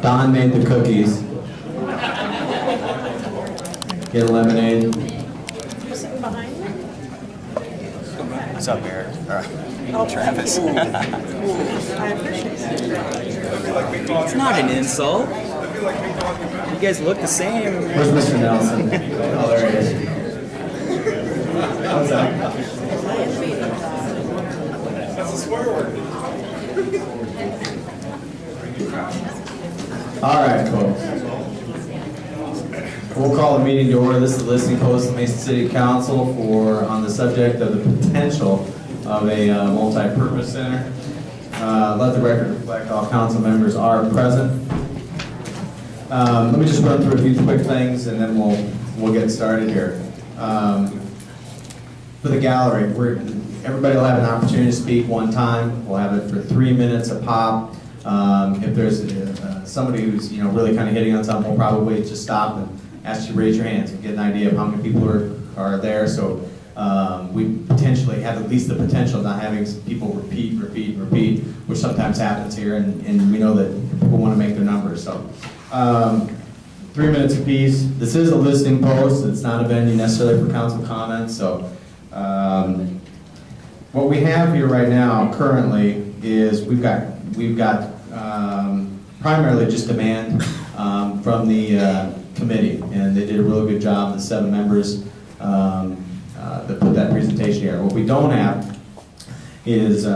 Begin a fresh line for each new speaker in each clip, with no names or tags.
Don made the cookies. Get lemonade.
What's up, Eric? Travis.
I appreciate it.
It's not an insult. You guys look the same.
Where's Mr. Nelson? Oh, there he is. What's up?
That's a swear word.
All right, folks. We'll call the meeting to order. This is the listening post of Mason City Council on the subject of the potential of a multi-purpose center. Let the record reflect all council members are present. Let me just run through a few quick things and then we'll get started here. For the gallery, everybody will have an opportunity to speak one time. We'll have it for 3 minutes a pop. If there's somebody who's really kind of hitting on something, we'll probably just stop and ask you to raise your hands and get an idea of how many people are there. So we potentially have at least the potential of not having people repeat, which sometimes happens here, and we know that people want to make their numbers. So 3 minutes apiece. This is a listening post. It's not a venue necessarily for council comments. So what we have here right now currently is we've got primarily just demand from the committee, and they did a really good job, the 7 members that put that presentation here. What we don't have is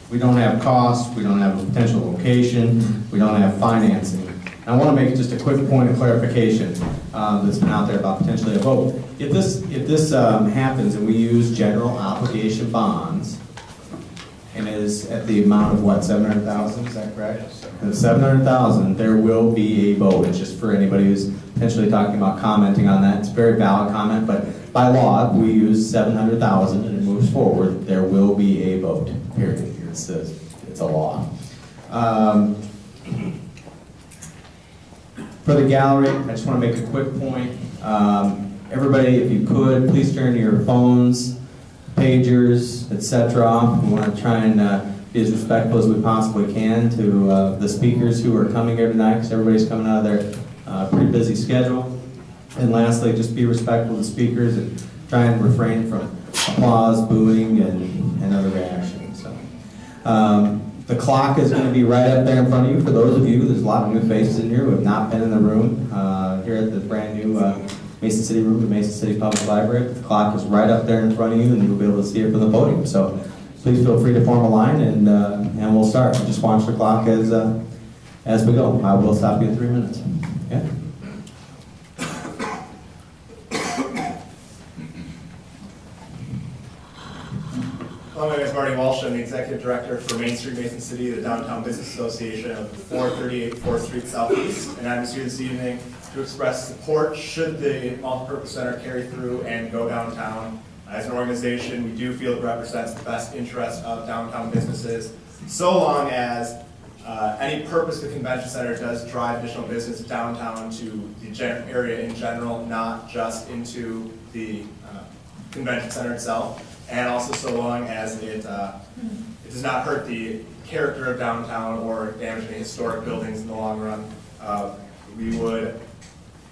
we don't have cost, we don't have a potential location, we don't have financing. And I want to make just a quick point of clarification that's been out there about potentially a vote. If this happens and we use general obligation bonds, and is at the amount of what, 700,000, is that correct? 700,000, there will be a vote. It's just for anybody who's potentially talking about commenting on that. It's a very valid comment, but by law, we use 700,000 and it moves forward, there will be a vote, period. It's a law. For the gallery, I just want to make a quick point. Everybody, if you could, please turn your phones, pagers, etc. off. We want to try and be as respectful as we possibly can to the speakers who are coming here tonight, because everybody's coming out of their pretty busy schedule. And lastly, just be respectful to speakers and try and refrain from applause, booing, and other reactions. So, the clock is going to be right up there in front of you. For those of you, there's a lot of new faces in here who have not been in the room here at the brand new Mason City room at Mason City Public Library. The clock is right up there in front of you, and you'll be able to see it from the podium. So please feel free to form a line, and we'll start. Just watch the clock as we go. I will stop you in 3 minutes. Okay?
Hello, my name is Marty Walsh. I'm the Executive Director for Main Street Mason City, the Downtown Business Association of 438 4th Street Southeast. And I'm just here this evening to express support should the multipurpose center carry through and go downtown. As an organization, we do feel it represents the best interest of downtown businesses, so long as any purpose the convention center does drive additional business downtown to the area in general, not just into the convention center itself. And also so long as it does not hurt the character of downtown or damage any historic buildings in the long run. We would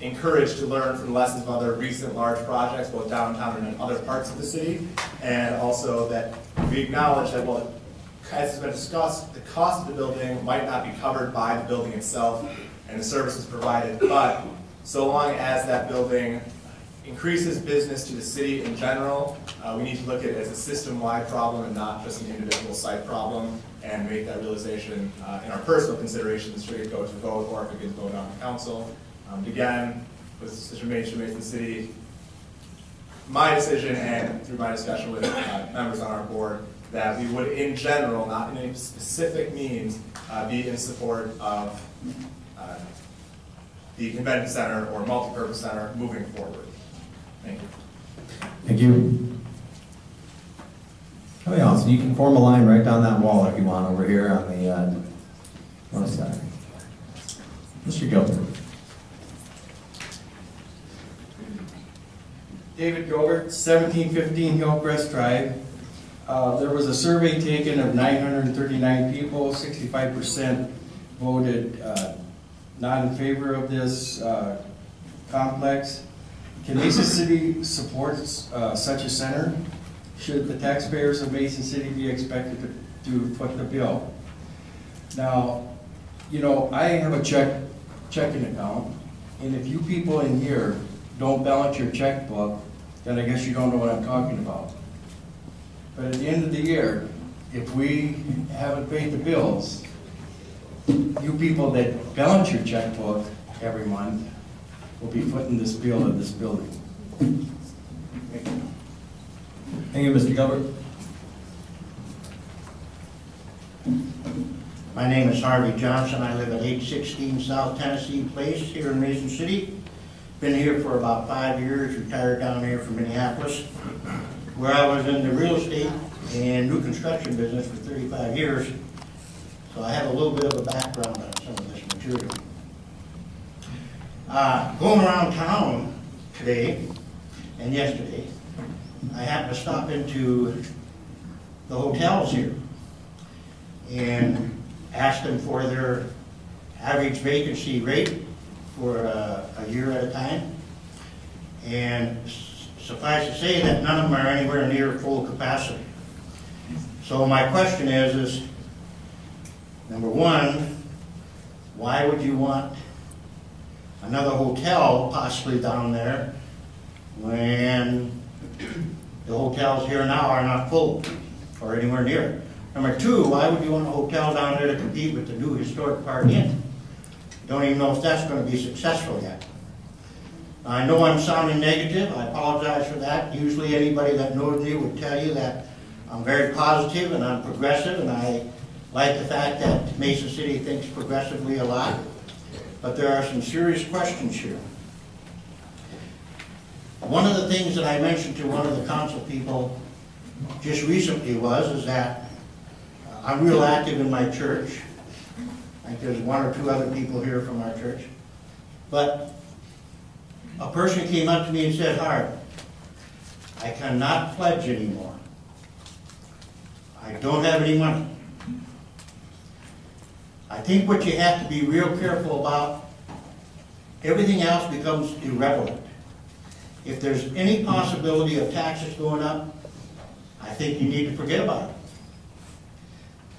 encourage to learn from the lessons of other recent large projects, both downtown and in other parts of the city, and also that we acknowledge that, well, as has been discussed, the cost of the building might not be covered by the building itself and the services provided, but so long as that building increases business to the city in general, we need to look at it as a system-wide problem and not just an individual site problem, and make that realization in our personal considerations should it go to vote or if it gets voted on the council. Again, with Main Street Mason City my decision and through my discussion with members on our board that we would, in general, not in any specific means, be in support of the convention center or multipurpose center moving forward. Thank you.
Thank you. Oh yeah, so you can form a line right down that wall if you want over here on the north side. Mr. Gilbert.
David Gilbert, 1715 Hillcrest Drive. There was a survey taken of 939 people, 65% voted not in favor of this complex. Can Mason City support such a center? Should the taxpayers of Mason City be expected to foot the bill? Now, you know, I have a checking account, and if you people in here don't balance your checkbook, then I guess you don't know what I'm talking about. But at the end of the year, if we haven't paid the bills, you people that balance your checkbook every month will be footing this bill of this building. Thank you.
Thank you, Mr. Gilbert.
My name is Harvey Johnson. I live at 816 South Tennessee Place here in Mason City. Been here for about 5 years, retired down here from Minneapolis, where I was in the real estate and new construction business for 35 years. So I have a little bit of a background on some of this material. Going around town today and yesterday, I happened to stop into the hotels here and asked them for their average vacancy rate for a year at a time. And suffice to say that none of them are anywhere near full capacity. So my question is number one, why would you want another hotel possibly down there when the hotels here now are not full or anywhere near it? Number two, why would you want a hotel down there to compete with the new historic Park Inn? Don't even know if that's going to be successful yet. I know I'm sounding negative. I apologize for that. Usually anybody that knows me would tell you that I'm very positive and I'm progressive, and I like the fact that Mason City thinks progressively a lot. But there are some serious questions here. One of the things that I mentioned to one of the council people just recently is that I'm real active in my church. I think there's one or two other people here from our church. But a person came up to me and said, Harv, I cannot pledge anymore. I don't have any money. I think what you have to be real careful about, everything else becomes irrelevant. If there's any possibility of taxes going up, I think you need to forget about it.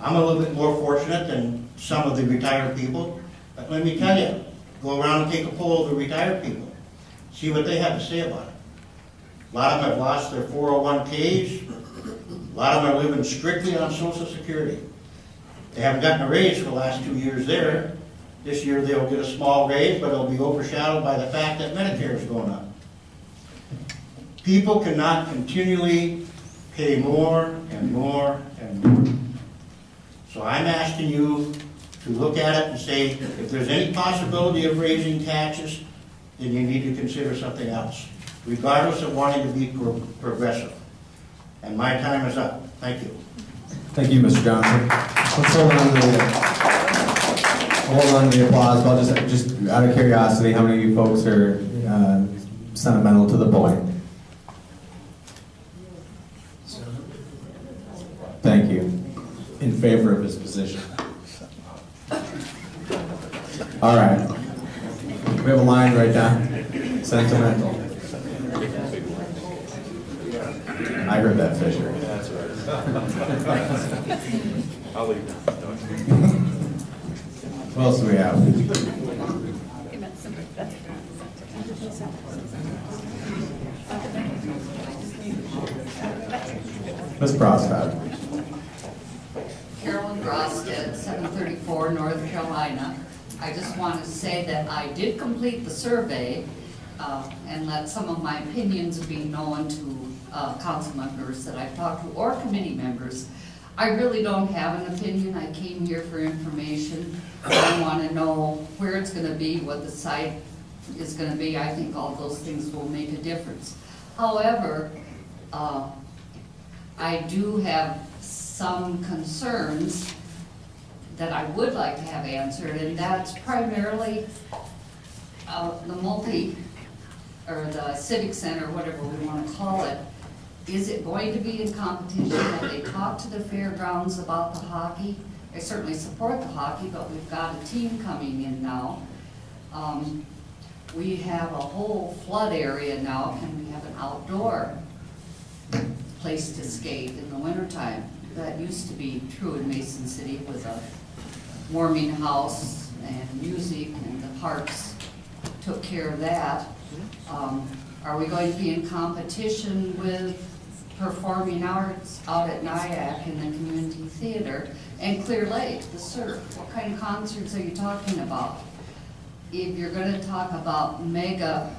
I'm a little bit more fortunate than some of the retired people, but let me tell you, go around and take a poll of the retired people. See what they have to say about it. A lot of them have lost their 401ks. A lot of them are living strictly on Social Security. They haven't gotten a raise for the last 2 years there. This year they'll get a small raise, but it'll be overshadowed by the fact that Medicare is going up. People cannot continually pay more and more and more. So I'm asking you to look at it and say, if there's any possibility of raising taxes, then you need to consider something else, regardless of wanting to be progressive. And my time is up. Thank you.
Thank you, Mr. Johnson. Let's hold on to the applause. But just out of curiosity, how many of you folks are sentimental to the point? Thank you. In favor of his position. All right. We have a line right down. Sentimental. I heard that, Fisher. That's right. I'll leave now. What else do we have? Ms. Proscott.
Carolyn Grosstead, 734 North Carolina. I just want to say that I did complete the survey, and let some of my opinions be known to council members that I've talked to, or committee members. I really don't have an opinion. I came here for information. I want to know where it's going to be, what the site is going to be. I think all those things will make a difference. However, I do have some concerns that I would like to have answered, and that's primarily the civic center, whatever we want to call it. Is it going to be in competition? Have they talked to the fairgrounds about the hockey? I certainly support the hockey, but we've got a team coming in now. We have a whole flood area now. Can we have an outdoor place to skate in the wintertime? That used to be true in Mason City with a warming house and music, and the parks took care of that. Are we going to be in competition with performing arts out at Nyack in the community theater and Clear Lake, the surf? What kind of concerts are you talking about? If you're going to talk about mega,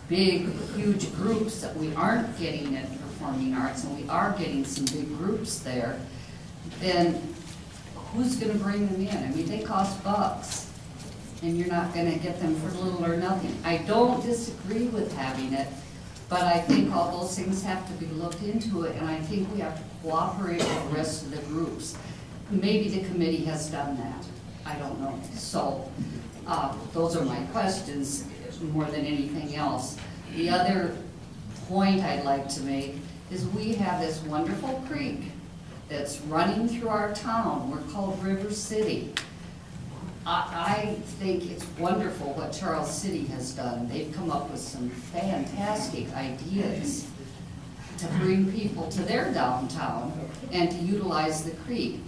big, huge groups that we aren't getting at performing arts, and we are getting some big groups there, then who's going to bring them in? I mean, they cost bucks, and you're not going to get them for little or nothing. I don't disagree with having it, but I think all those things have to be looked into it, and I think we have to cooperate with the rest of the groups. Maybe the committee has done that. I don't know. So those are my questions more than anything else. The other point I'd like to make is we have this wonderful creek that's running through our town. We're called River City. I think it's wonderful what Charles City has done. They've come up with some fantastic ideas to bring people to their downtown and to utilize the creek.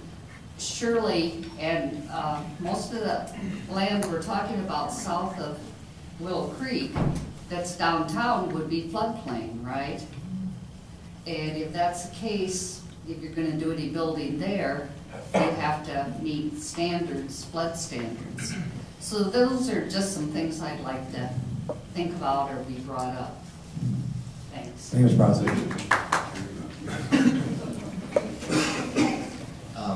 Shirley and most of the land we're talking about south of Willow Creek that's downtown would be floodplain, right? And if that's the case, if you're going to do any building there, you have to meet standards, flood standards. So those are just some things I'd like to think about or be brought up. Thanks.
Thank you, Mr. Prosecutor.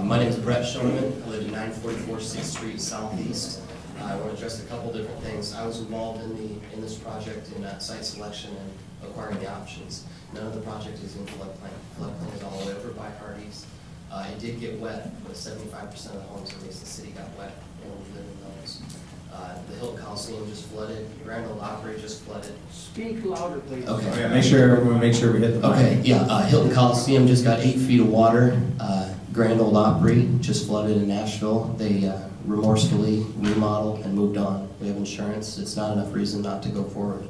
My name is Brett Schoeneman. I live at 944 6th Street Southeast. I want to address a couple different things. I was involved in this project in site selection and acquiring the options. None of the project is in floodplain. Floodplain is all the way over by Hardee's. It did get wet, but 75% of the homes in Mason City got wet, and we live in those. The Hilton Coliseum just flooded. Grand Ole Opry just flooded.
Speak louder, please.
Okay.
Yeah, make sure we hit the mic.
Okay, yeah, Hilton Coliseum just got 8 feet of water. Grand Ole Opry just flooded in Nashville. They remorsefully remodeled and moved on. We have insurance. It's not enough reason not to go forward.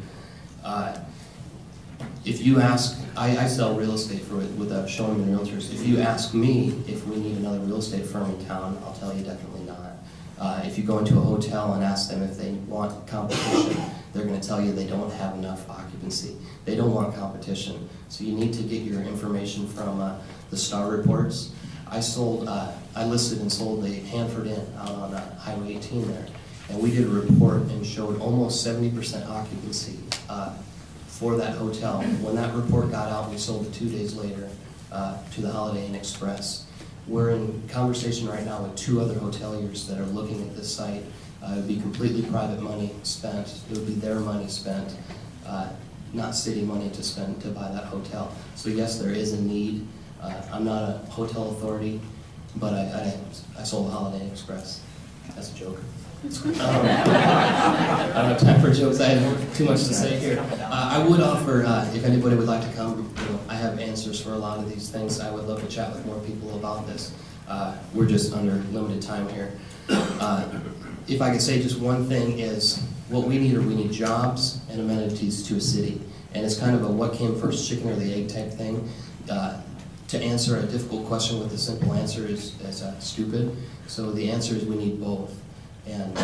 If you ask, I sell real estate with Schoeneman Realtors. If you ask me if we need another real estate firm in town, I'll tell you definitely not. If you go into a hotel and ask them if they want competition, they're going to tell you they don't have enough occupancy. They don't want competition. So you need to get your information from the Star Reports. I listed and sold the Hanford Inn out on Highway 18 there, and we did a report and showed almost 70% occupancy for that hotel. When that report got out, we sold it 2 days later to the Holiday Inn Express. We're in conversation right now with 2 other hoteliers that are looking at this site. It would be completely private money spent. It would be their money spent, not city money to spend to buy that hotel. So yes, there is a need. I'm not a hotel authority, but I sold the Holiday Inn Express. That's a joke. I don't have time for jokes. I have too much to say here. I would offer, if anybody would like to come, I have answers for a lot of these things. I would love to chat with more people about this. We're just under limited time here. If I could say just one thing is, what we need jobs and amenities to a city. And it's kind of a what came first, chicken or the egg type thing. To answer a difficult question with a simple answer is stupid. So the answer is we need both. And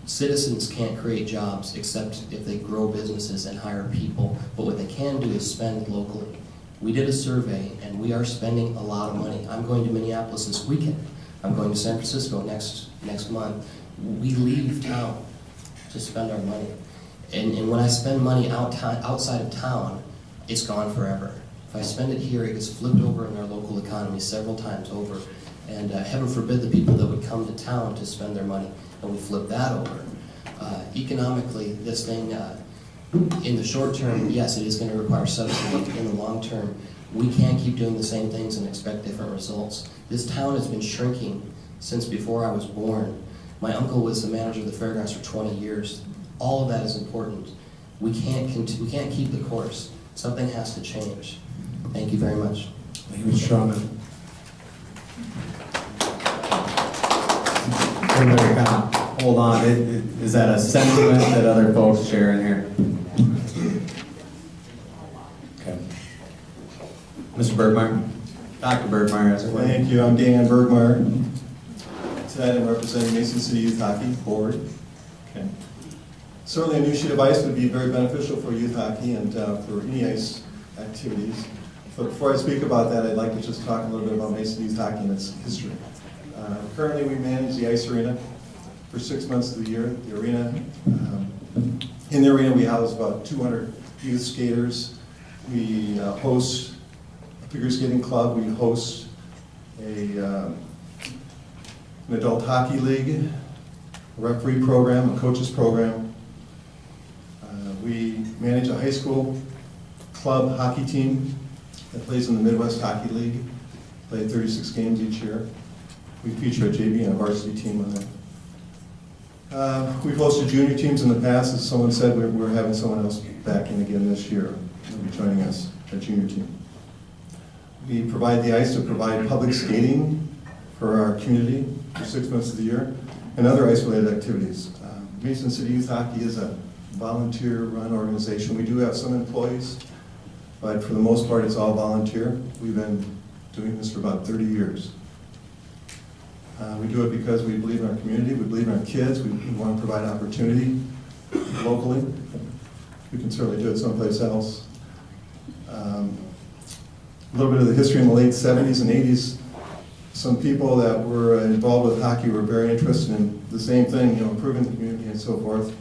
citizens can't create jobs except if they grow businesses and hire people. But what they can do is spend locally. We did a survey, and we are spending a lot of money. I'm going to Minneapolis this weekend. I'm going to San Francisco next month. We leave town to spend our money. And when I spend money outside of town, it's gone forever. If I spend it here, it gets flipped over in our local economy several times over. And heaven forbid the people that would come to town to spend their money, and we flip that over. Economically, this thing, in the short term, yes, it is going to require subsidy. In the long term, we can't keep doing the same things and expect different results. This town has been shrinking since before I was born. My uncle was the manager of the fairgrounds for 20 years. All of that is important. We can't keep the course. Something has to change. Thank you very much.
Thank you, Mr. Strongman. Everybody kind of hold on. Is that a sentiment that other folks share in here? Okay. Mr. Bergmeyer? Dr. Bergmeyer, as it were.
Thank you. I'm Dan Bergmeyer. Tonight I'm representing Mason City Youth Hockey Board. Okay. Certainly a new sheet of ice would be very beneficial for youth hockey and for any ice activities. But before I speak about that, I'd like to just talk a little bit about Mason Youth Hockey and its history. Currently, we manage the ice arena for 6 months of the year. The arena, in the arena, we house about 200 youth skaters. We host a figure skating club. We host an adult hockey league, a referee program, a coaches program. We manage a high school club hockey team that plays in the Midwest Hockey League. Play 36 games each year. We feature a JV and a varsity team on that. We've hosted junior teams in the past. As someone said, we're having someone else back in again this year. They'll be joining us, a junior team. We provide the ice to provide public skating for our community for 6 months of the year and other ice-related activities. Mason City Youth Hockey is a volunteer-run organization. We do have some employees, but for the most part, it's all volunteer. We've been doing this for about 30 years. We do it because we believe in our community, we believe in our kids, we want to provide opportunity locally. We can certainly do it someplace else. A little bit of the history in the late 70s and 80s. Some people that were involved with hockey were very interested in the same thing, improving the community and so forth.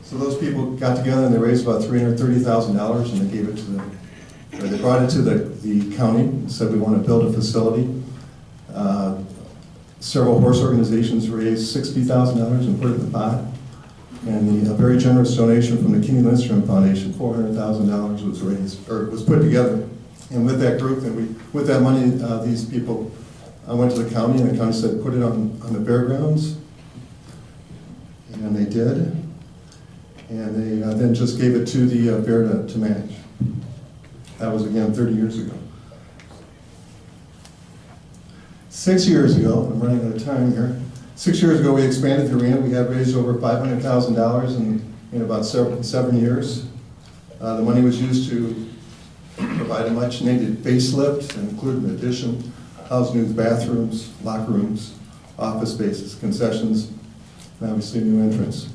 So those people got together and they raised about $330,000 and they gave it to they brought it to the county and said we want to build a facility. Several horse organizations raised $60,000 and put it in the pot. And a very generous donation from the Kenny Lindstrom Foundation, $400,000 was raised, or was put together. And with that group, and with that money, these people went to the county, and the county said, put it on the fairgrounds. And they did. And they then just gave it to the fair to manage. That was, again, 30 years ago. 6 years ago, I'm running out of time here. 6 years ago, we expanded the arena. We had raised over $500,000 in about 7 years. The money was used to provide a much-needed facelift and include an addition, house new bathrooms, locker rooms, office spaces, concessions, and obviously a new entrance.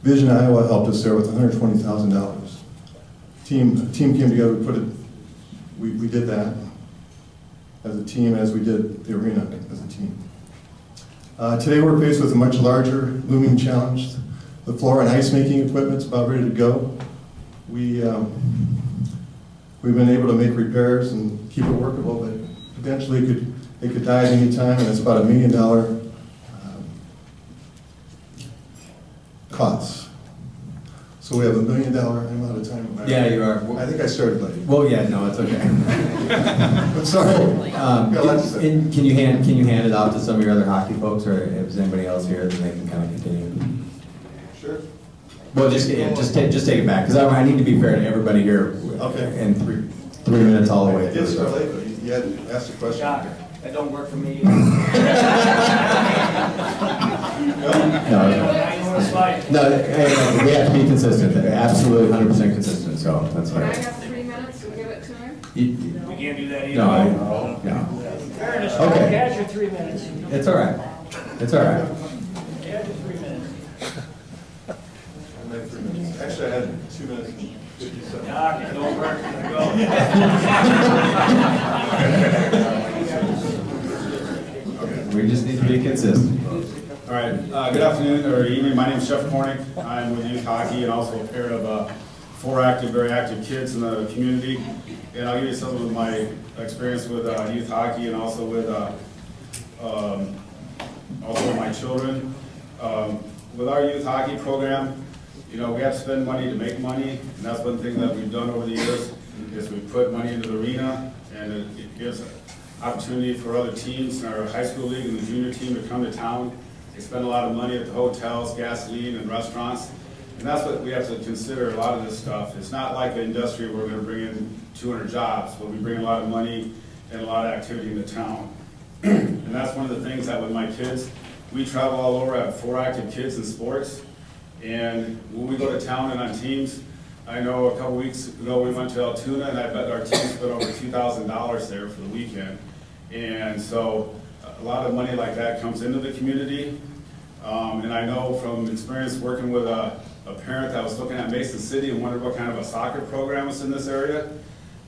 Vision Iowa helped us there with $120,000. Team came together. We did that as a team, as we did the arena as a team. Today we're faced with a much larger looming challenge. The floor and ice making equipment's about ready to go. We've been able to make repairs and keep it workable, but potentially it could die at any time, and it's about $1 million cost. So we have $1 million. I'm out of time.
Yeah, you are.
I think I started late.
Well, yeah, no, it's okay.
I'm sorry.
Can you hand it off to some of your other hockey folks, or if there's anybody else here, then they can kind of continue?
Sure.
Well, just take it back, because I need to be fair to everybody here.
Okay.
And three minutes all the way
I did
through.
start late, but you had asked a question.
That don't work for me.
No, we have to be consistent. Absolutely 100% consistent, so that's
Can I
fine.
have 3 minutes and give it to him?
We can't do that either.
No.
Fairness,
Okay.
catch your 3 minutes.
It's all right. It's all right.
Catch your 3 minutes.
I had 3 minutes. Actually, I had 2 minutes and 50 seconds.
Doc, it don't work, go.
We just need to be consistent.
All right, good afternoon or evening. My name is Jeff Cornick. I'm with Youth Hockey and also a parent of 4 active, very active kids in the community. And I'll give you some of my experience with youth hockey and also with my children. With our youth hockey program, you know, we have to spend money to make money, and that's one thing that we've done over the years, is we put money into the arena, and it gives opportunity for other teams in our high school league and the junior team to come to town. They spend a lot of money at the hotels, gasoline, and restaurants, and that's what we have to consider. A lot of this stuff, it's not like an industry where we're going to bring in 200 jobs, but we bring a lot of money and a lot of activity into town. And that's one of the things that with my kids, we travel all over. I have 4 active kids in sports, and when we go to town and on teams, I know a couple weeks ago we went to Altoona, and I bet our team spent over $2,000 there for the weekend. And so a lot of money like that comes into the community. And I know from experience working with a parent that was looking at Mason City and wondered what kind of a soccer program was in this area.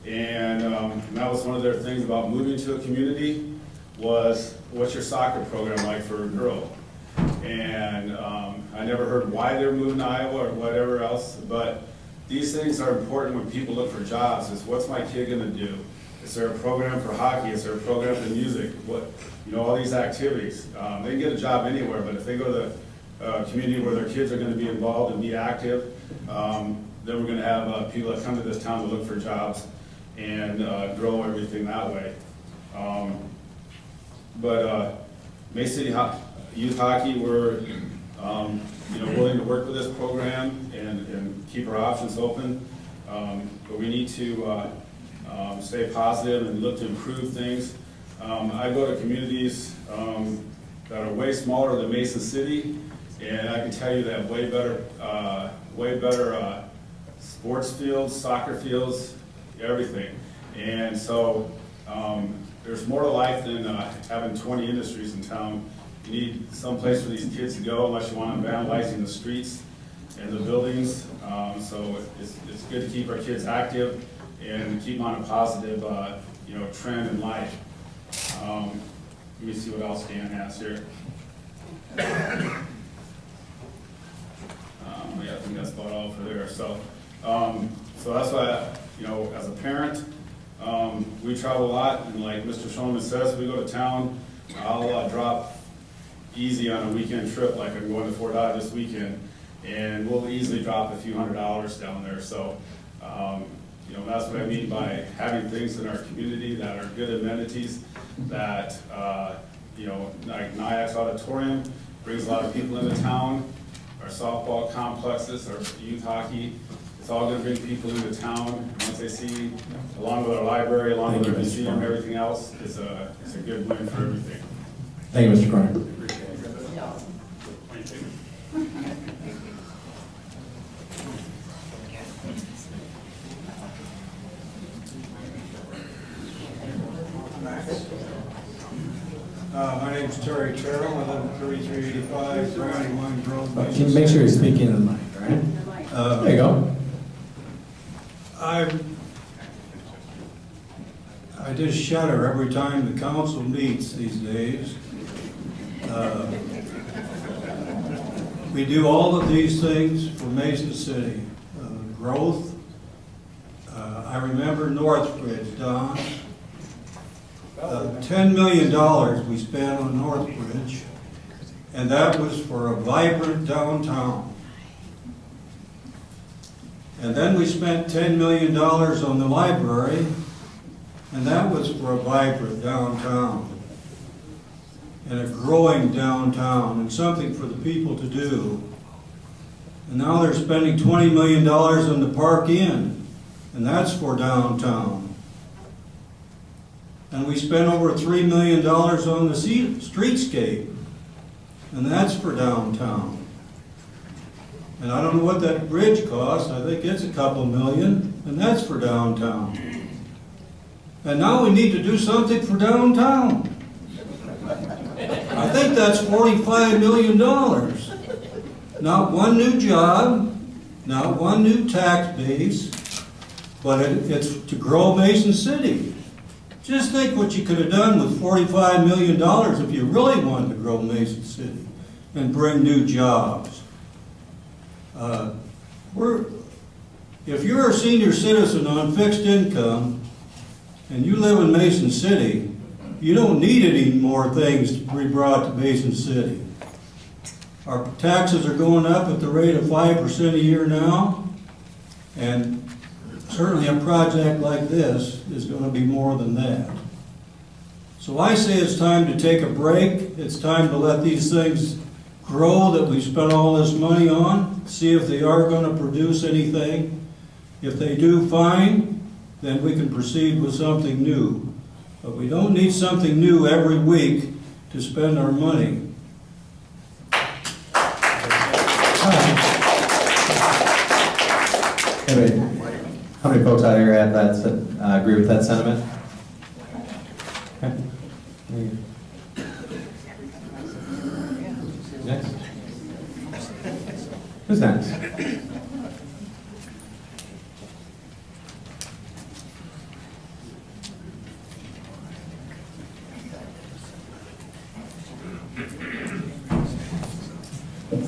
And that was one of their things about moving to a community was, what's your soccer program like for a girl? And I never heard why they were moving to Iowa or whatever else, but these things are important when people look for jobs, is what's my kid gonna do? Is there a program for hockey? Is there a program for music? What, you know, all these activities. They can get a job anywhere, but if they go to the community where their kids are gonna be involved and be active, then we're gonna have people that come to this town to look for jobs and grow everything that way. But Mason City Youth Hockey, we're you know, willing to work with this program and keep our options open. But we need to stay positive and look to improve things. I go to communities that are way smaller than Mason City, and I can tell you they have way better sports fields, soccer fields, everything. And so there's more to life than having 20 industries in town. You need some place for these kids to go unless you want them vandalizing the streets and the buildings. So it's good to keep our kids active and keep them on a positive you know, trend in life. Let me see what else Dan has here. Yeah, I think that's about all for there. So that's why, you know, as a parent, we travel a lot, and like Mr. Shulman says, we go to town. I'll drop easy on a weekend trip, like I'm going to Fort Dodge this weekend, and we'll easily drop a few $100s down there. So, you know, that's what I mean by having things in our community that are good amenities, that, you know, like NIAX Auditorium brings a lot of people into town, our softball complexes, our youth hockey. It's all going to bring people into town. Once they see, along with our library, along with our museum, and everything else, it's a good win for everything.
Thank you, Mr. Cronin.
My name's Terry Terrell. I live at 3385 Brandywine Road.
Can you make sure you're speaking in the mic, right? There you go.
I just shudder every time the council meets these days. We do all of these things for Mason City. Growth. I remember Northbridge, Don. $10 million we spent on Northbridge, and that was for a vibrant downtown. And then we spent $10 million on the library, and that was for a vibrant downtown and a growing downtown and something for the people to do. And now they're spending $20 million on the Park Inn, and that's for downtown. And we spent over $3 million on the streetscape, and that's for downtown. And I don't know what that bridge costs. I think it's a couple million, and that's for downtown. And now we need to do something for downtown. I think that's $45 million. Not one new job, not one new tax base, but it's to grow Mason City. Just think what you could have done with $45 million if you really wanted to grow Mason City. and bring new jobs. If you're a senior citizen on fixed income and you live in Mason City, you don't need any more things to be brought to Mason City. Our taxes are going up at the rate of 5% a year now, and certainly a project like this is going to be more than that. So I say it's time to take a break. It's time to let these things grow that we spent all this money on, see if they are going to produce anything. If they do, fine, then we can proceed with something new. But we don't need something new every week to spend our money.
Anyway, how many folks out here have that, agree with that sentiment? Okay. Next. Who's next?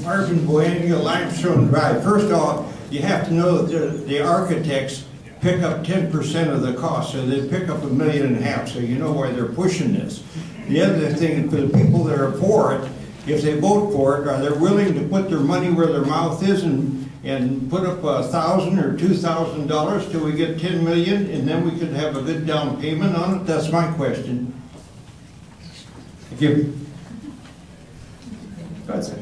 Marvin Buendia, Limestone Drive. First off, you have to know that the architects pick up 10% of the cost, so they pick up $1.5 million, so you know why they're pushing this. The other thing, for the people that are for it, if they vote for it, are they willing to put their money where their mouth is and put up $1,000 or $2,000 till we get 10 million, and then we could have a good down payment on it? That's my question.
Thank you. Go ahead, sir.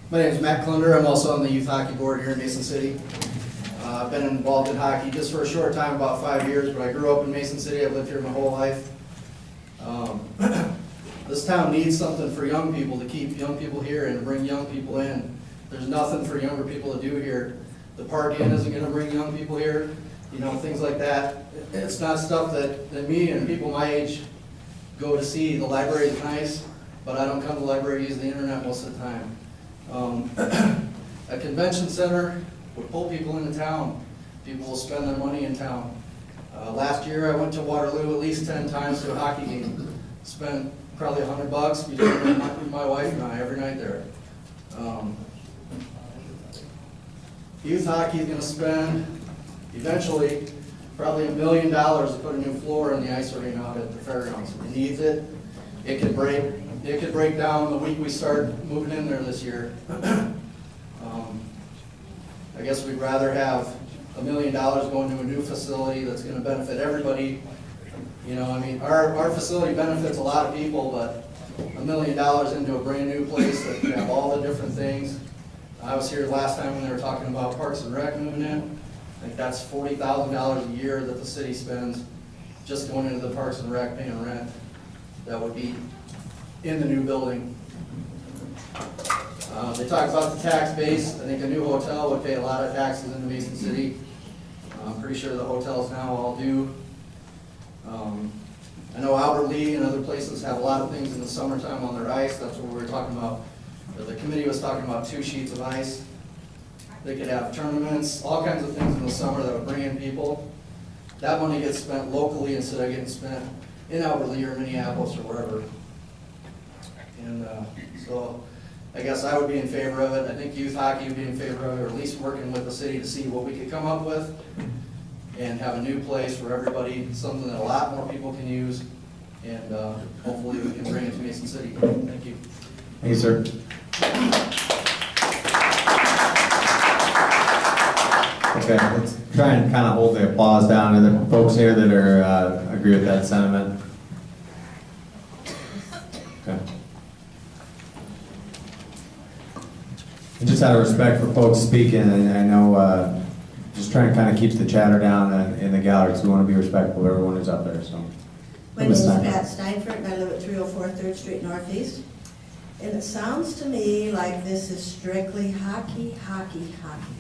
My name is Matt Klunder. I'm also on the youth hockey board here in Mason City. I've been involved in hockey just for a short time, about 5 years, but I grew up in Mason City. I've lived here my whole life. This town needs something for young people to keep young people here and to bring young people in. There's nothing for younger people to do here. The partying isn't going to bring young people here, you know, things like that. It's not stuff that me and people my age go to see. The library is nice, but I don't come to the library to use the internet most of the time. A convention center would pull people into town. People will spend their money in town. Last year I went to Waterloo at least 10 times to a hockey game. Spent probably $100 between my wife and I every night there. Youth hockey is going to spend eventually probably $1 million to put a new floor in the ice arena out at the fairgrounds. It needs it. It could break down the week we start moving in there this year. I guess we'd rather have $1 million going to a new facility that's going to benefit everybody. You know, I mean, our facility benefits a lot of people, but $1 million into a brand new place that can have all the different things. I was here last time when they were talking about Parks and Rec moving in. I think that's $40,000 a year that the city spends just going into the Parks and Rec paying rent. That would be in the new building. They talk about the tax base. I think a new hotel would pay a lot of taxes into Mason City. I'm pretty sure the hotels now all do. I know Albert Lee and other places have a lot of things in the summertime on their ice. That's what we were talking about. The committee was talking about 2 sheets of ice. They could have tournaments, all kinds of things in the summer that would bring in people. That money gets spent locally instead of getting spent in Albert Lee or Minneapolis or wherever. And so I guess I would be in favor of it. I think youth hockey would be in favor of it, or at least working with the city to see what we could come up with and have a new place for everybody, something that a lot more people can use, and hopefully we can bring it to Mason City. Thank you.
Thank you, sir. Okay, let's try and kind of hold the applause down. Are there folks here that are agree with that sentiment? Okay. And just out of respect for folks speaking, and I know, just trying to kind of keep the chatter down in the gallery, because we want to be respectful of everyone who's up there. So,
My name is Pat Steinfort, and I live at 304 3rd Street Northeast. And it sounds to me like this is strictly hockey, hockey, hockey.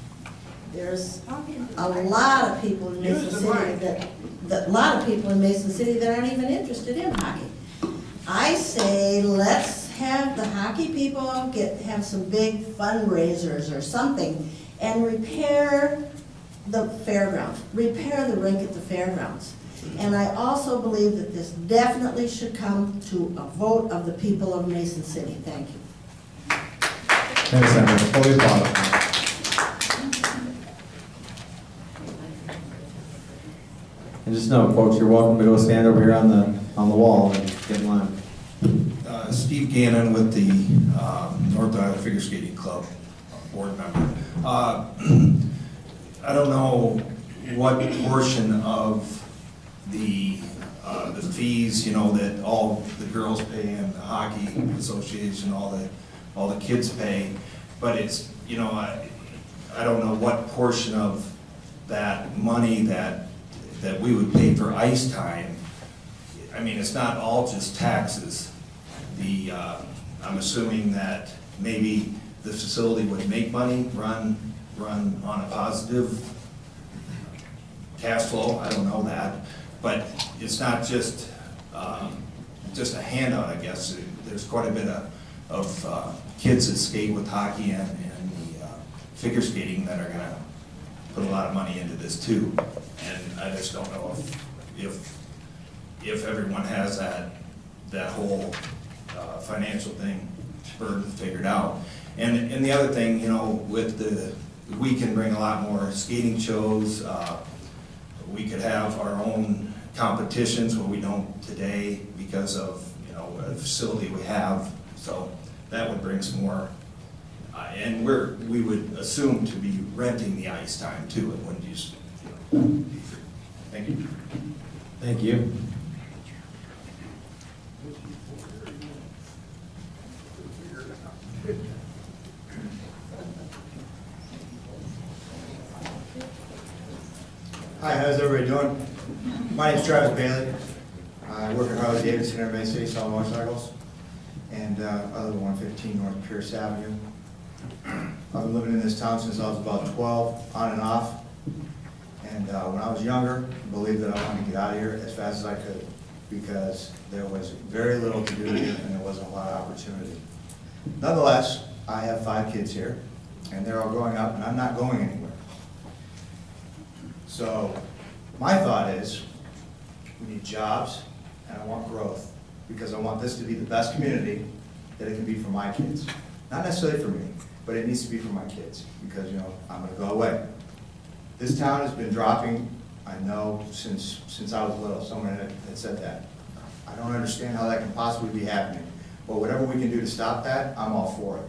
There's a lot of people in Mason City that aren't even interested in hockey. I say let's have the hockey people have some big fundraisers or something and repair the fairgrounds, repair the rink at the fairgrounds. And I also believe that this definitely should come to a vote of the people of Mason City. Thank you.
Thanks, Senator. Fully applaud. And just know, folks, you're welcome to go stand over here on the wall and get in line.
Steve Gannon with the North Iowa Figure Skating Club, board member. I don't know what portion of the fees, you know, that all the girls pay and the hockey association, all the kids pay, but it's, you know, I don't know what portion of that money that we would pay for ice time. I mean, it's not all just taxes. I'm assuming that maybe the facility would make money, run on a positive cash flow. I don't know that, but it's not just a handout, I guess. There's quite a bit of kids that skate with hockey and the figure skating that are going to put a lot of money into this too. And I just don't know if everyone has that whole financial thing burden figured out. And the other thing, you know, we can bring a lot more skating shows. We could have our own competitions where we don't today because of, you know, a facility we have. So that would bring some more. And we would assume to be renting the ice time too. It wouldn't just, you know, be free. Thank you.
Thank you.
Hi, how's everybody doing? My name's Travis Bailey. I work at Harley Davidson in Bay City, sell motorcycles, and I live at 115 North Pierce Avenue. I've been living in this town since I was about 12, on and off. And when I was younger, I believed that I wanted to get out of here as fast as I could because there was very little to do here and there wasn't a lot of opportunity. Nonetheless, I have 5 kids here, and they're all growing up, and I'm not going anywhere. So my thought is, we need jobs, and I want growth, because I want this to be the best community that it can be for my kids. Not necessarily for me, but it needs to be for my kids, because, you know, I'm gonna go away. This town has been dropping, I know, since I was little. Someone had said that. I don't understand how that can possibly be happening, but whatever we can do to stop that, I'm all for it.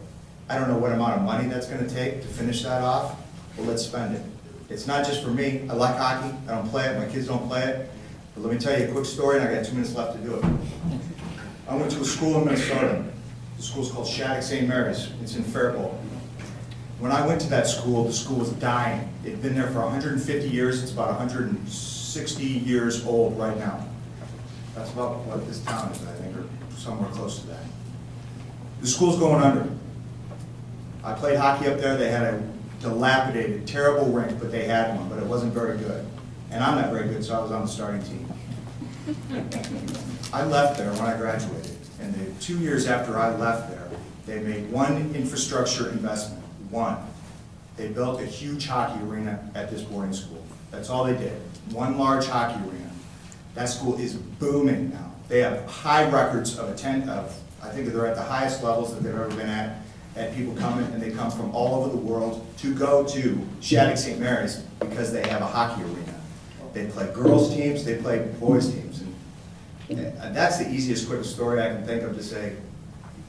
I don't know what amount of money that's gonna take to finish that off, but let's spend it. It's not just for me. I like hockey. I don't play it. My kids don't play it. But let me tell you a quick story, and I got 2 minutes left to do it. I went to a school in Minnesota. The school's called Shattuck St. Mary's. It's in Faribault. When I went to that school, the school was dying. It'd been there for 150 years. It's about 160 years old right now. That's about what this town is, I think, or somewhere close to that. The school's going under. I played hockey up there. They had a dilapidated, terrible rink, but they had one, but it wasn't very good. And I'm not very good, so I was on the starting team. I left there when I graduated, and 2 years after I left there, they made one infrastructure investment, one. They built a huge hockey arena at this boarding school. That's all they did, one large hockey arena. That school is booming now. They have high records of I think they're at the highest levels that they've ever been at people coming, and they come from all over the world to go to Shattuck St. Mary's because they have a hockey arena. They play girls teams, they play boys teams. And that's the easiest, quickest story I can think of to say,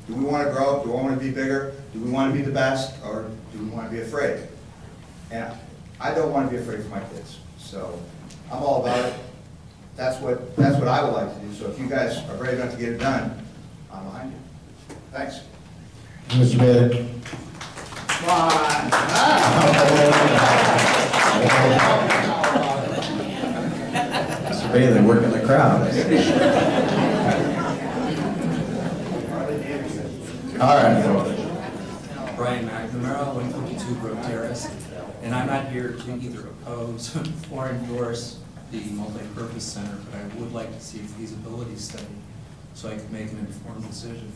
do we want to grow? Do we want to be bigger? Do we want to be the best? Or do we want to be afraid? And I don't want to be afraid for my kids. So I'm all about it. That's what I would like to do. So if you guys are brave enough to get it done, I'm behind you. Thanks.
Mr. Bailey.
Come on.
Mr. Bailey, working the crowd. All right.
Brian McNamara, 152 Brook Terrace, and I'm not here to either oppose or endorse the multi-purpose center, but I would like to see a feasibility study so I could make an informed decision.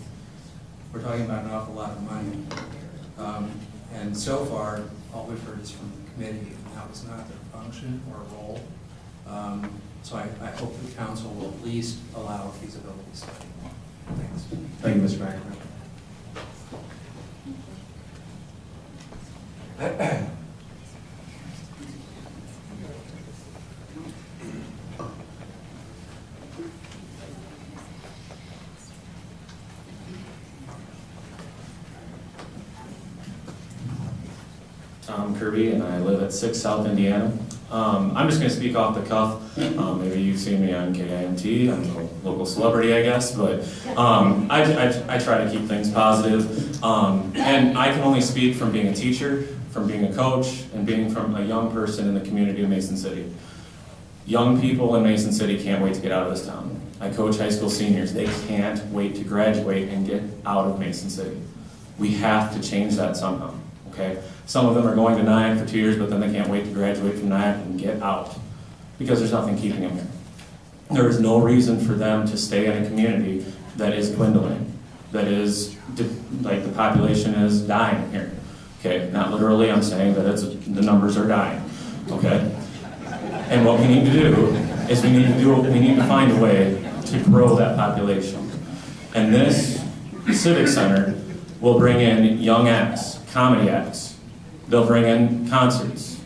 We're talking about an awful lot of money, and so far, all we've heard is from the committee, and that was not their function or role. So I hope the council will at least allow a feasibility study. Thanks.
Thank you, Mr. McNamara.
Tom Kirby, and I live at 6 South Indiana. I'm just going to speak off the cuff. Maybe you've seen me on KIMT. I'm a local celebrity, I guess, but I try to keep things positive. And I can only speak from being a teacher, from being a coach, and being from a young person in the community of Mason City. Young people in Mason City can't wait to get out of this town. I coach high school seniors. They can't wait to graduate and get out of Mason City. We have to change that somehow, okay? Some of them are going to Nyack for 2 years, but then they can't wait to graduate from Nyack and get out because there's nothing keeping them here. There is no reason for them to stay in a community that is dwindling, that is, like the population is dying here. Okay, not literally, I'm saying that the numbers are dying, okay? And what we need to do is we need to find a way to grow that population. And this Civic Center will bring in young acts, comedy acts. They'll bring in concerts.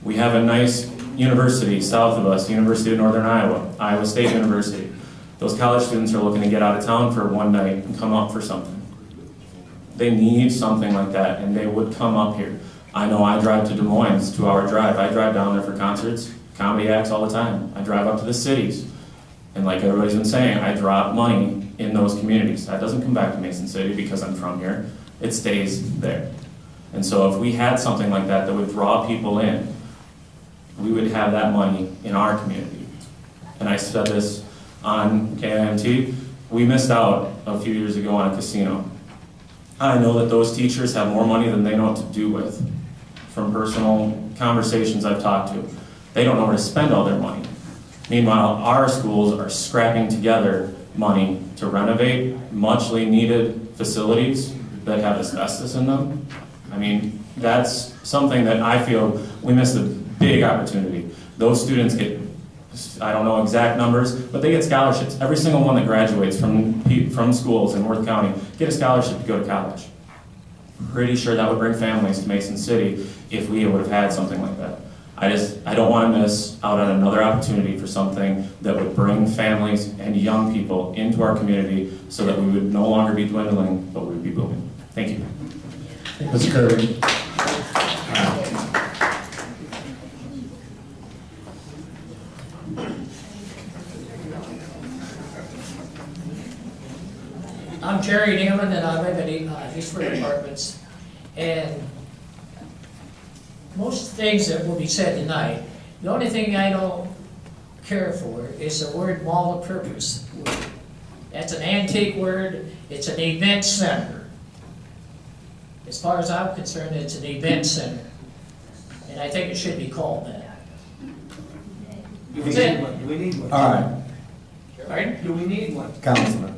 We have a nice university south of us, University of Northern Iowa, Iowa State University. Those college students are looking to get out of town for one night and come up for something. They need something like that, and they would come up here. I know I drive to Des Moines, it's a 2-hour drive. I drive down there for concerts, comedy acts all the time. I drive up to the cities. And like everybody's been saying, I drop money in those communities. That doesn't come back to Mason City because I'm from here. It stays there. And so if we had something like that that would draw people in, we would have that money in our community. And I said this on KIMT, we missed out a few years ago on a casino. I know that those teachers have more money than they know what to do with. From personal conversations I've talked to, they don't know where to spend all their money. Meanwhile, our schools are scrapping together money to renovate muchly needed facilities that have asbestos in them. I mean, that's something that I feel we missed a big opportunity. Those students get, I don't know exact numbers, but they get scholarships. Every single one that graduates from schools in Worth County get a scholarship to go to college. Pretty sure that would bring families to Mason City if we would have had something like that. I don't want to miss out on another opportunity for something that would bring families and young people into our community so that we would no longer be dwindling, but we would be booming. Thank you.
Mr. Kirby.
I'm Jerry Newman, and I live at Eastford Apartments. And most things that will be said tonight, the only thing I don't care for is the word multi-purpose word. That's an antique word. It's an event center. As far as I'm concerned, it's an event center. And I think it should be called that.
Do we need one?
All right,
Pardon?
Do we need one?
Councilman.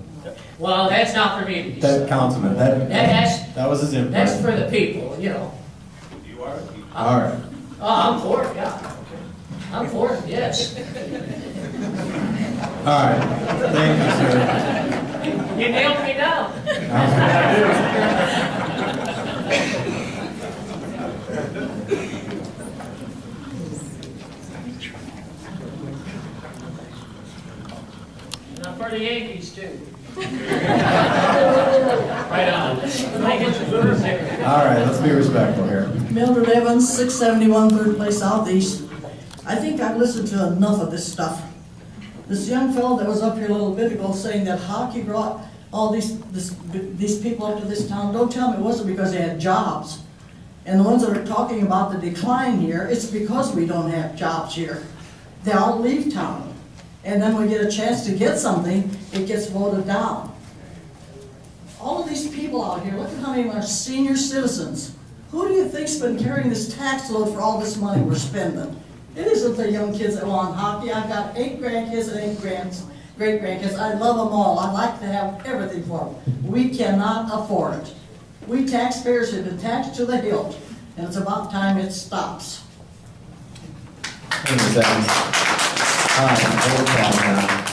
Well, that's not for me to decide.
That Councilman, that was his input.
That's for the people, you know.
You are?
All right.
Oh, I'm for it, yeah. I'm for it, yes.
All right. Thank you, sir.
You nailed me down. And I'm for the Yankees, too. Right on.
All right, let's be respectful here.
Mildred Evans, 671 3rd Place Southeast. I think I've listened to enough of this stuff. This young fellow that was up here a little bit ago saying that hockey brought all these people up to this town, don't tell me it wasn't because they had jobs. And the ones that are talking about the decline here, it's because we don't have jobs here. They all leave town. And then we get a chance to get something, it gets voted down. All of these people out here, look at how many are senior citizens. Who do you think's been carrying this tax load for all this money we're spending? It isn't the young kids that want hockey. I've got 8 grandkids and 8 great-grandkids. I love them all. I like to have everything for them. We cannot afford it. We taxpayers have been taxed to the hilt, and it's about time it stops.
Thank you, Ms. Evans. All right, roll call now.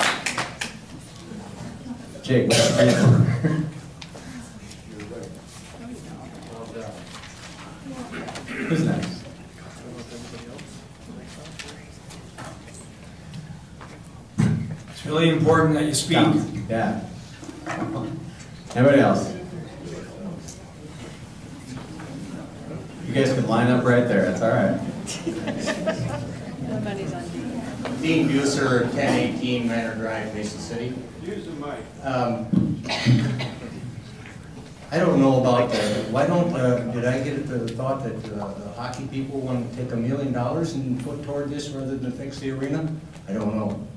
Jake, what's your name? Who's next?
It's really important that you speak.
Yeah. Anybody else? You guys can line up right there, that's all right.
Dean Buser, 1018 Manor Drive, Mason City.
Use the mic.
I don't know about why don't, did I get the thought that the hockey people want to take $1 million and put toward this rather than fix the arena? I don't know.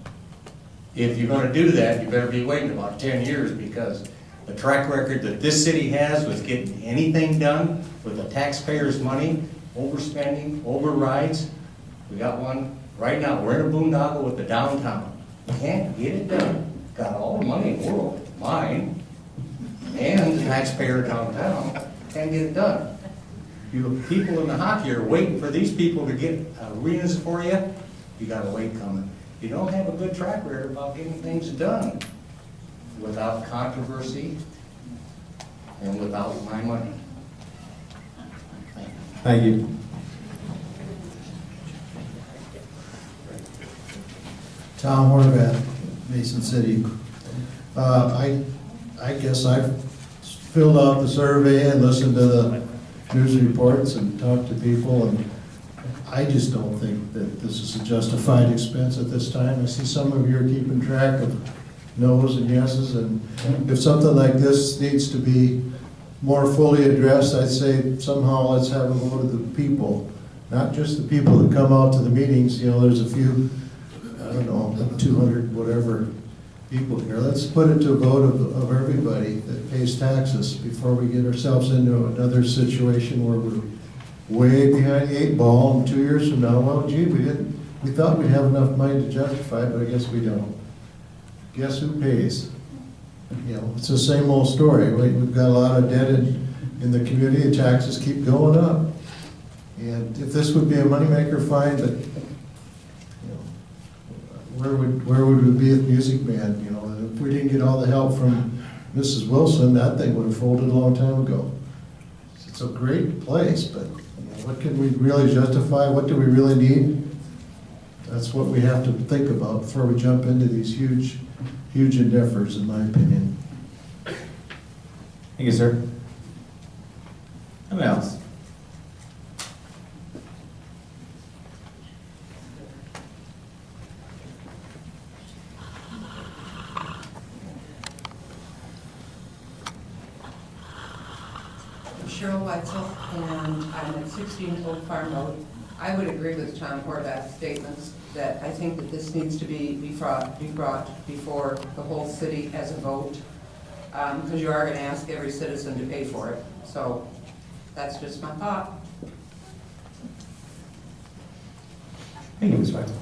If you're gonna do that, you better be waiting about 10 years, because the track record that this city has with getting anything done with the taxpayers' money, overspending, overrides, we got one right now. We're in a boondoggle with the downtown. Can't get it done. Got all the money in the world, mine, and the taxpayer downtown, can't get it done. You people in the hockey are waiting for these people to get arenas for you. You got a wait coming. You don't have a good track record about getting things done without controversy and without my money.
Thank you.
Tom Horvath, Mason City. I guess I've filled out the survey and listened to the news reports and talked to people, and I just don't think that this is a justified expense at this time. I see some of you are keeping track of no's and yeses, and if something like this needs to be more fully addressed, I'd say somehow let's have a vote of the people, not just the people that come out to the meetings. You know, there's a few, I don't know, 200 whatever people here. Let's put it to a vote of everybody that pays taxes before we get ourselves into another situation where we're way behind the 8 ball, and 2 years from now, well, gee, we thought we'd have enough money to justify it, but I guess we don't. Guess who pays? You know, it's the same old story. We've got a lot of debt in the community, and taxes keep going up. And if this would be a moneymaker, fine, but you know, where would we be at Music Man? You know, if we didn't get all the help from Mrs. Wilson, that thing would have folded a long time ago. It's a great place, but what can we really justify? What do we really need? That's what we have to think about before we jump into these huge endeavors, in my opinion.
Thank you, sir. Anybody else?
Cheryl Weitzel, and I'm at 16 Oak Farm Road. I would agree with Tom Horvath's statements that I think that this needs to be brought before the whole city as a vote, because you are going to ask every citizen to pay for it. So that's just my thought.
Thank you, Ms. Weitzel.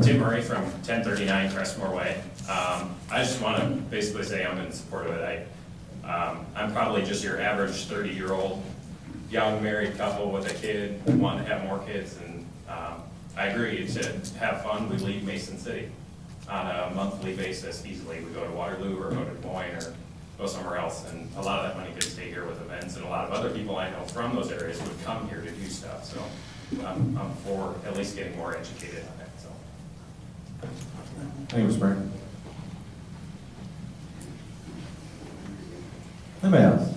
Tim Murray from 1039 Crestmore Way. I just want to basically say I'm in support of it. I'm probably just your average 30-year-old young married couple with a kid wanting to have more kids, and I agree to have fun. We leave Mason City on a monthly basis easily. We go to Waterloo or go to Des Moines or go somewhere else, and a lot of that money could stay here with events, and a lot of other people I know from those areas would come here to do stuff. So I'm for at least getting more educated on it. So.
Thank you, Mr. Mayor. Anybody else?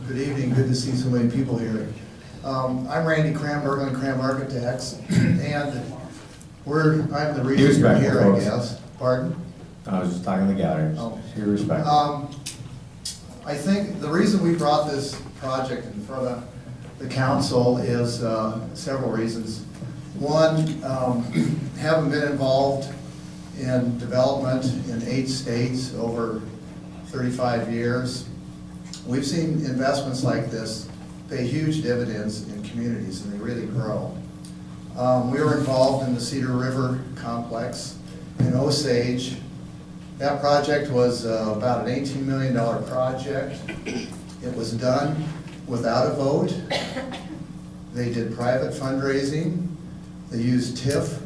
Good evening, good to see so many people here. I'm Randy Cram, Berglund Cram Architects, and I'm the reason you're here, I guess. Pardon?
I was just talking to the gallery.
Oh.
Your respect.
I think the reason we brought this project in front of the council is several reasons. One, having been involved in development in 8 states over 35 years, we've seen investments like this pay huge dividends in communities, and they really grow. We were involved in the Cedar River complex in Osage. That project was about an $18 million project. It was done without a vote. They did private fundraising. They used TIF,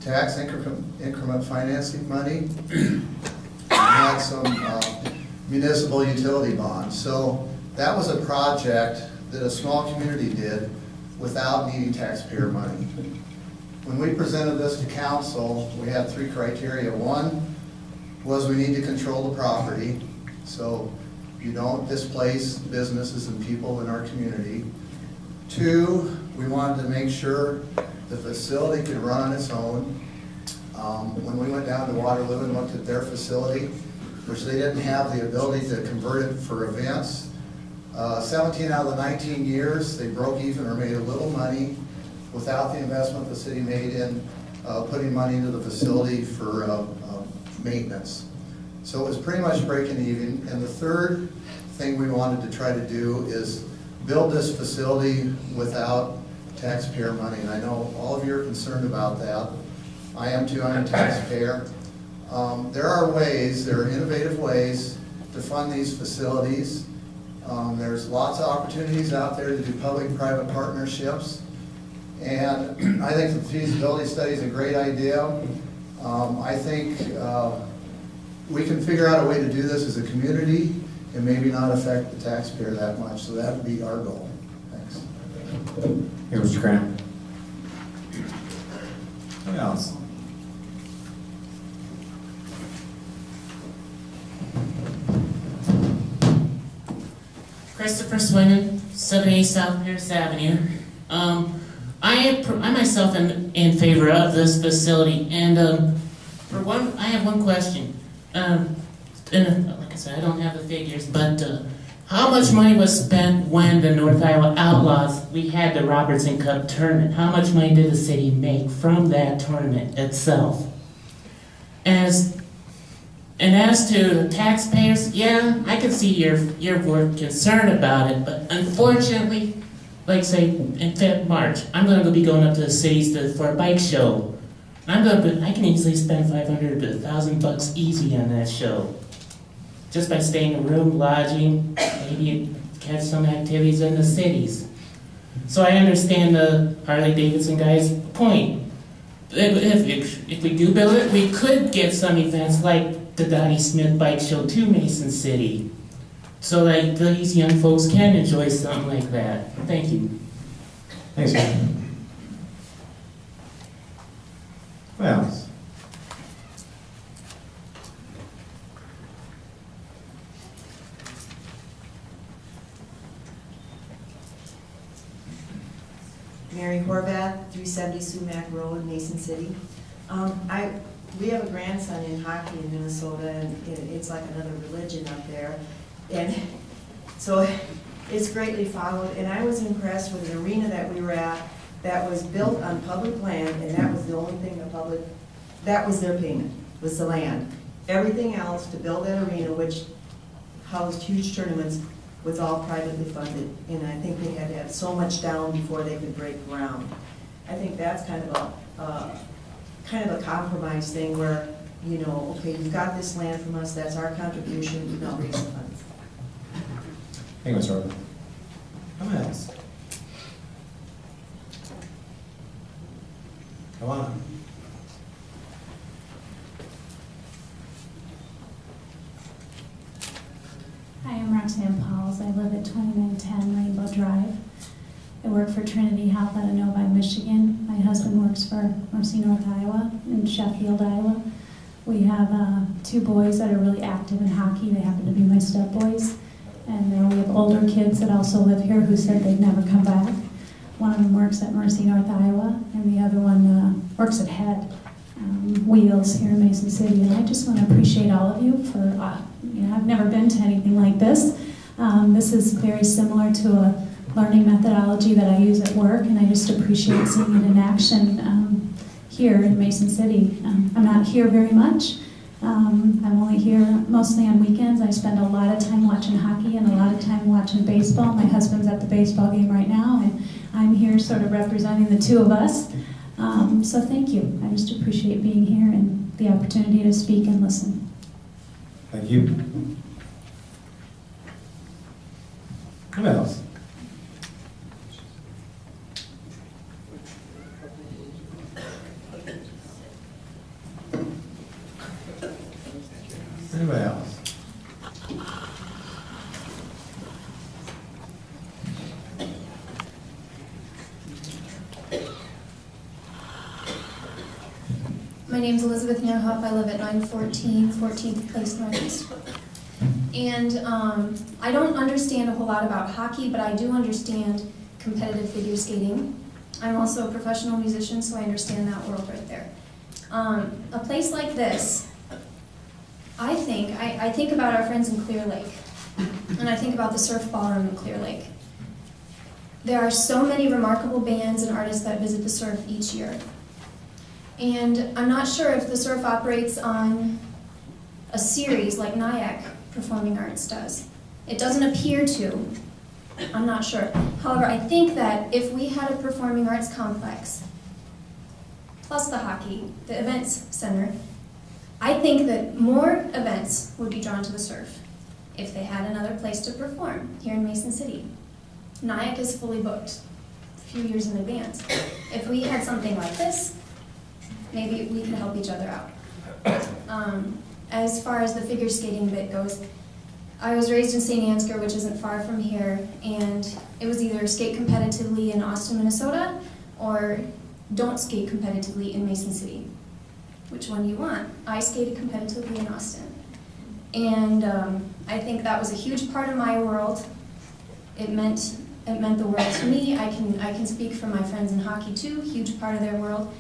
tax increment financing money, and had some municipal utility bonds. So that was a project that a small community did without needing taxpayer money. When we presented this to council, we had 3 criteria. One was we need to control the property, so you don't displace businesses and people in our community. 2, we wanted to make sure the facility could run on its own. When we went down to Waterloo and looked at their facility, which they didn't have the ability to convert it for events, 17 out of the 19 years, they broke even or made a little money without the investment the city made in putting money into the facility for maintenance. So it was pretty much breaking even. And the third thing we wanted to try to do is build this facility without taxpayer money. And I know all of you are concerned about that. I am too, I'm a taxpayer. There are ways, there are innovative ways to fund these facilities. There's lots of opportunities out there to do public-private partnerships. And I think the feasibility study is a great idea. I think we can figure out a way to do this as a community and maybe not affect the taxpayer that much. So that would be our goal. Thanks.
Here, Mr. Grant. Who else?
Christopher Swinton, 78 South Pierce Avenue. I myself am in favor of this facility, and for one, I have one question. And like I said, I don't have the figures, but how much money was spent when the North Iowa Outlaws, we had the Robertson Cup tournament? How much money did the city make from that tournament itself? And as to the taxpayers, yeah, I can see your concern about it, but unfortunately, like say in March, I'm going to be going up to the cities for a bike show. I can easily spend $500 to $1,000 easy on that show, just by staying in a room, lodging, maybe catch some activities in the cities. So I understand the Harley Davidson guy's point. If we do build it, we could get some events like the Dottie Smith Bike Show to Mason City, so that these young folks can enjoy something like that. Thank you.
Thanks, man. Who else?
Mary Horvath, 370 Sumac Road, Mason City. We have a grandson in hockey in Minnesota, and it's like another religion up there. And so it's greatly followed, and I was impressed with an arena that we were at that was built on public land, and that was the only thing that was their payment, was the land. Everything else to build that arena, which housed huge tournaments, was all privately funded. And I think they had to have so much down before they could break ground. I think that's kind of a compromise thing where, you know, okay, you've got this land from us, that's our contribution, now raise the funds.
Thank you, Ms. Orban. Who else? Come on.
Hi, I'm Roxanne Pauls. I live at 2910 Rainbow Drive. I work for Trinity Health out of Novi, Michigan. My husband works for Mercy North Iowa in Sheffield, Iowa. We have 2 boys that are really active in hockey. They happen to be my step boys. And then we have older kids that also live here who said they'd never come back. One of them works at Mercy North Iowa, and the other one works at Head Wheels here in Mason City. And I just want to appreciate all of you for, I've never been to anything like this. This is very similar to a learning methodology that I use at work, and I just appreciate seeing it in action here in Mason City. I'm not here very much, I'm only here mostly on weekends. I spend a lot of time watching hockey and a lot of time watching baseball. My husband's at the baseball game right now, and I'm here sort of representing the two of us. So thank you. I just appreciate being here and the opportunity to speak and listen.
Thank you. Who else? Anybody else?
My name's Elizabeth Neuhoff. I live at 914 14th Place Northeast. And I don't understand a whole lot about hockey, but I do understand competitive figure skating. I'm also a professional musician, so I understand that world right there. A place like this, I think about our friends in Clear Lake, and I think about the Surf Ballroom in Clear Lake. There are so many remarkable bands and artists that visit the Surf each year. And I'm not sure if the Surf operates on a series like Nyack Performing Arts does. It doesn't appear to. I'm not sure. However, I think that if we had a performing arts complex, plus the hockey, the events center, I think that more events would be drawn to the Surf if they had another place to perform here in Mason City. Nyack is fully booked a few years in advance. If we had something like this, maybe we could help each other out. As far as the figure skating bit goes, I was raised in St. Ansgar, which isn't far from here, and it was either skate competitively in Austin, Minnesota, or don't skate competitively in Mason City. Which one do you want? I skated competitively in Austin. And I think that was a huge part of my world. It meant the world to me. I can speak for my friends in hockey too, huge part of their world.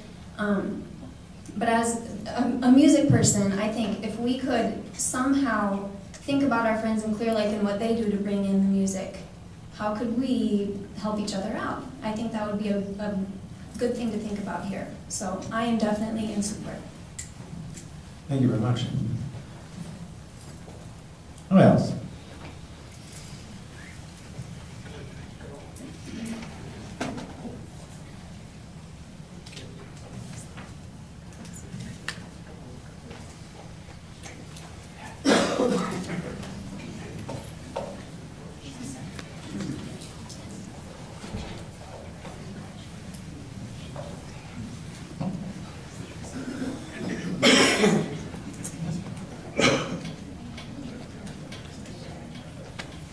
But as a music person, I think if we could somehow think about our friends in Clear Lake and what they do to bring in the music, how could we help each other out? I think that would be a good thing to think about here. So I am definitely in support.
Thank you very much. Who else?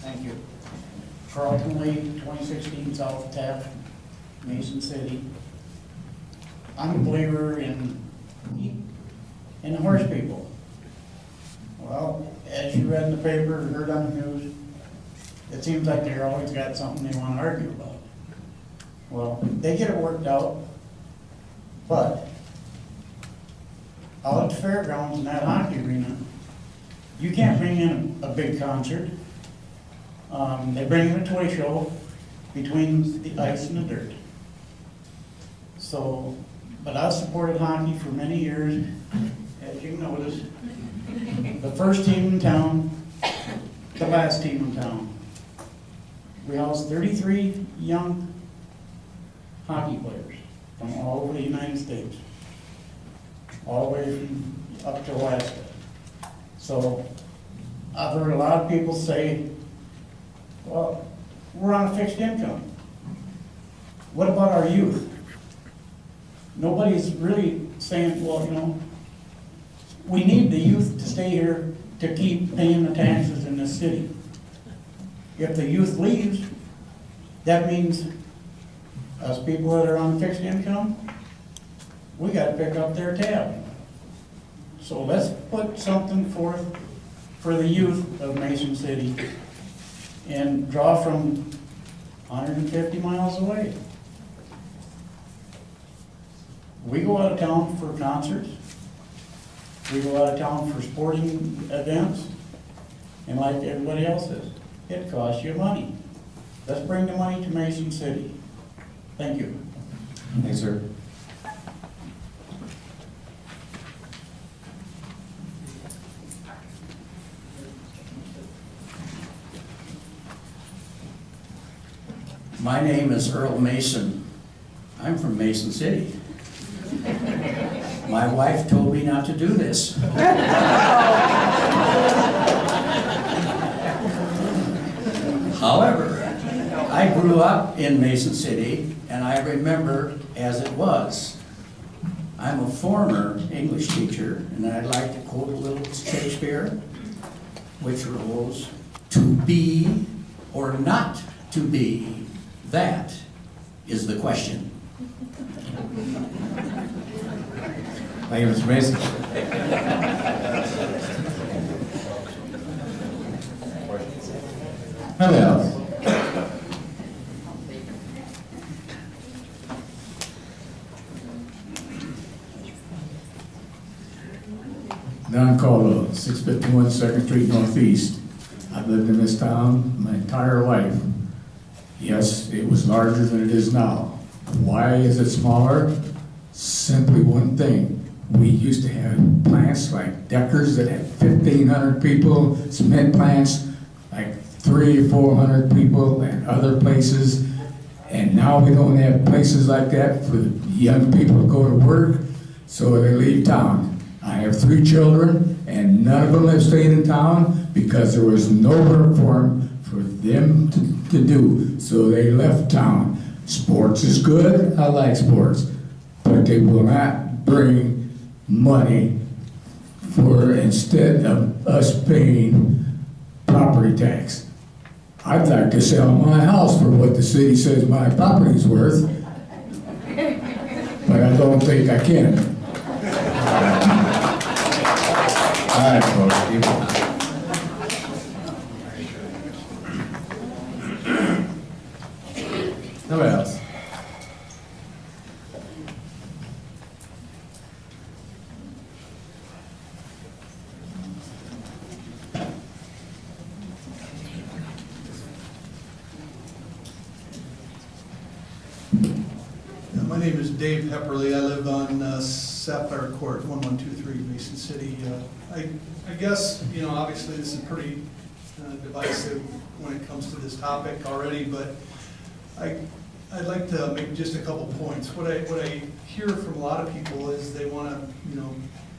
Thank you. Carlton Lee, 2016 South Taft, Mason City. I'm a believer in the horse people. Well, as you read in the paper and heard on the news, it seems like they're always got something they want to argue about. Well, they get it worked out, but out at the fairgrounds in that hockey arena, you can't bring in a big concert. They bring in a toy show between the ice and the dirt. So, but I've supported hockey for many years, as you notice. The first team in town, the last team in town. We house 33 young hockey players from all over the United States, all the way from up to Alaska. So I've heard a lot of people say, well, we're on a fixed income. What about our youth? Nobody's really saying, well, you know, we need the youth to stay here to keep paying the taxes in this city. If the youth leaves, that means us people that are on fixed income, we got to pick up their tab. So let's put something forth for the youth of Mason City and draw from 150 miles away. We go out of town for concerts. We go out of town for sporting events. And like everybody else says, it costs you money. Let's bring the money to Mason City. Thank you.
Thanks, sir.
My name is Earl Mason. I'm from Mason City. My wife told me not to do this. However, I grew up in Mason City, and I remember as it was. I'm a former English teacher, and I'd like to quote a little Shakespeare, which goes, "To be or not to be, that is the question."
Thank you, Mr. Mason. Anybody else?
Don Caldwell, 651 2nd Street Northeast. I've lived in this town my entire life. Yes, it was larger than it is now. Why is it smaller? Simply one thing. We used to have plants like Deckers that had 1,500 people, cement plants like 300 or 400 people, and other places. And now we don't have places like that for the young people to go to work, so they leave town. I have 3 children, and none of them have stayed in town because there was no work for them to do, so they left town. Sports is good, I like sports, but they will not bring money for, instead of us paying property tax. I'd like to sell my house for what the city says my property's worth, but I don't think I can.
All right, folks. Nobody else?
My name is Dave Hepperly. I live on Sapphire Court, 1123, Mason City. I guess, you know, obviously this is pretty divisive when it comes to this topic already, but I'd like to make just a couple points. What I hear from a lot of people is they want to, you know,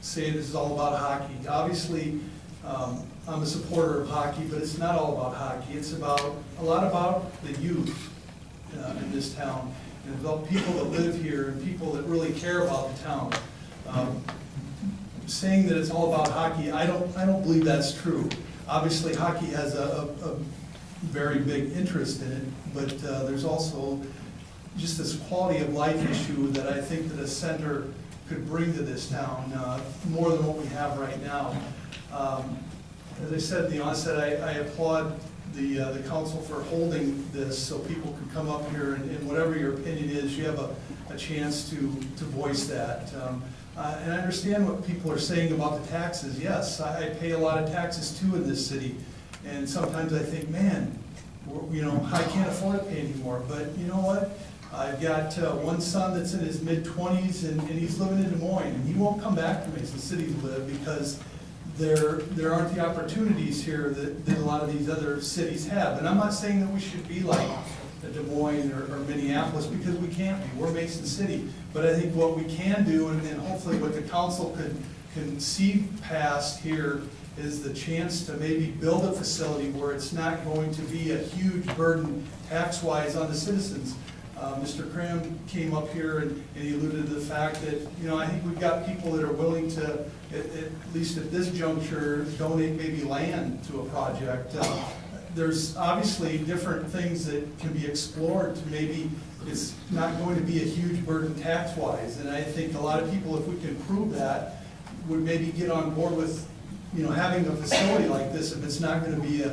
say this is all about hockey. Obviously, I'm a supporter of hockey, but it's not all about hockey. It's about a lot about the youth in this town, and about people that live here and people that really care about the town. Saying that it's all about hockey, I don't believe that's true. Obviously, hockey has a very big interest in it, but there's also just this quality of life issue that I think that a center could bring to this town, more than what we have right now. As I said at the onset, I applaud the council for holding this so people can come up here and whatever your opinion is, you have a chance to voice that. And I understand what people are saying about the taxes. Yes, I pay a lot of taxes too in this city, and sometimes I think, man, you know, I can't afford to pay anymore. But you know what? I've got one son that's in his mid-20s, and he's living in Des Moines, and he won't come back to Mason City to live because there aren't the opportunities here that a lot of these other cities have. And I'm not saying that we should be like Des Moines or Minneapolis, because we can't be. We're Mason City. But I think what we can do, and hopefully what the council can see past here, is the chance to maybe build a facility where it's not going to be a huge burden tax-wise on the citizens. Mr. Cram came up here and he alluded to the fact that, you know, I think we've got people that are willing to, at least at this juncture, donate maybe land to a project. There's obviously different things that can be explored to maybe it's not going to be a huge burden tax-wise. And I think a lot of people, if we can prove that, would maybe get on board with, you know, having a facility like this if it's not going to be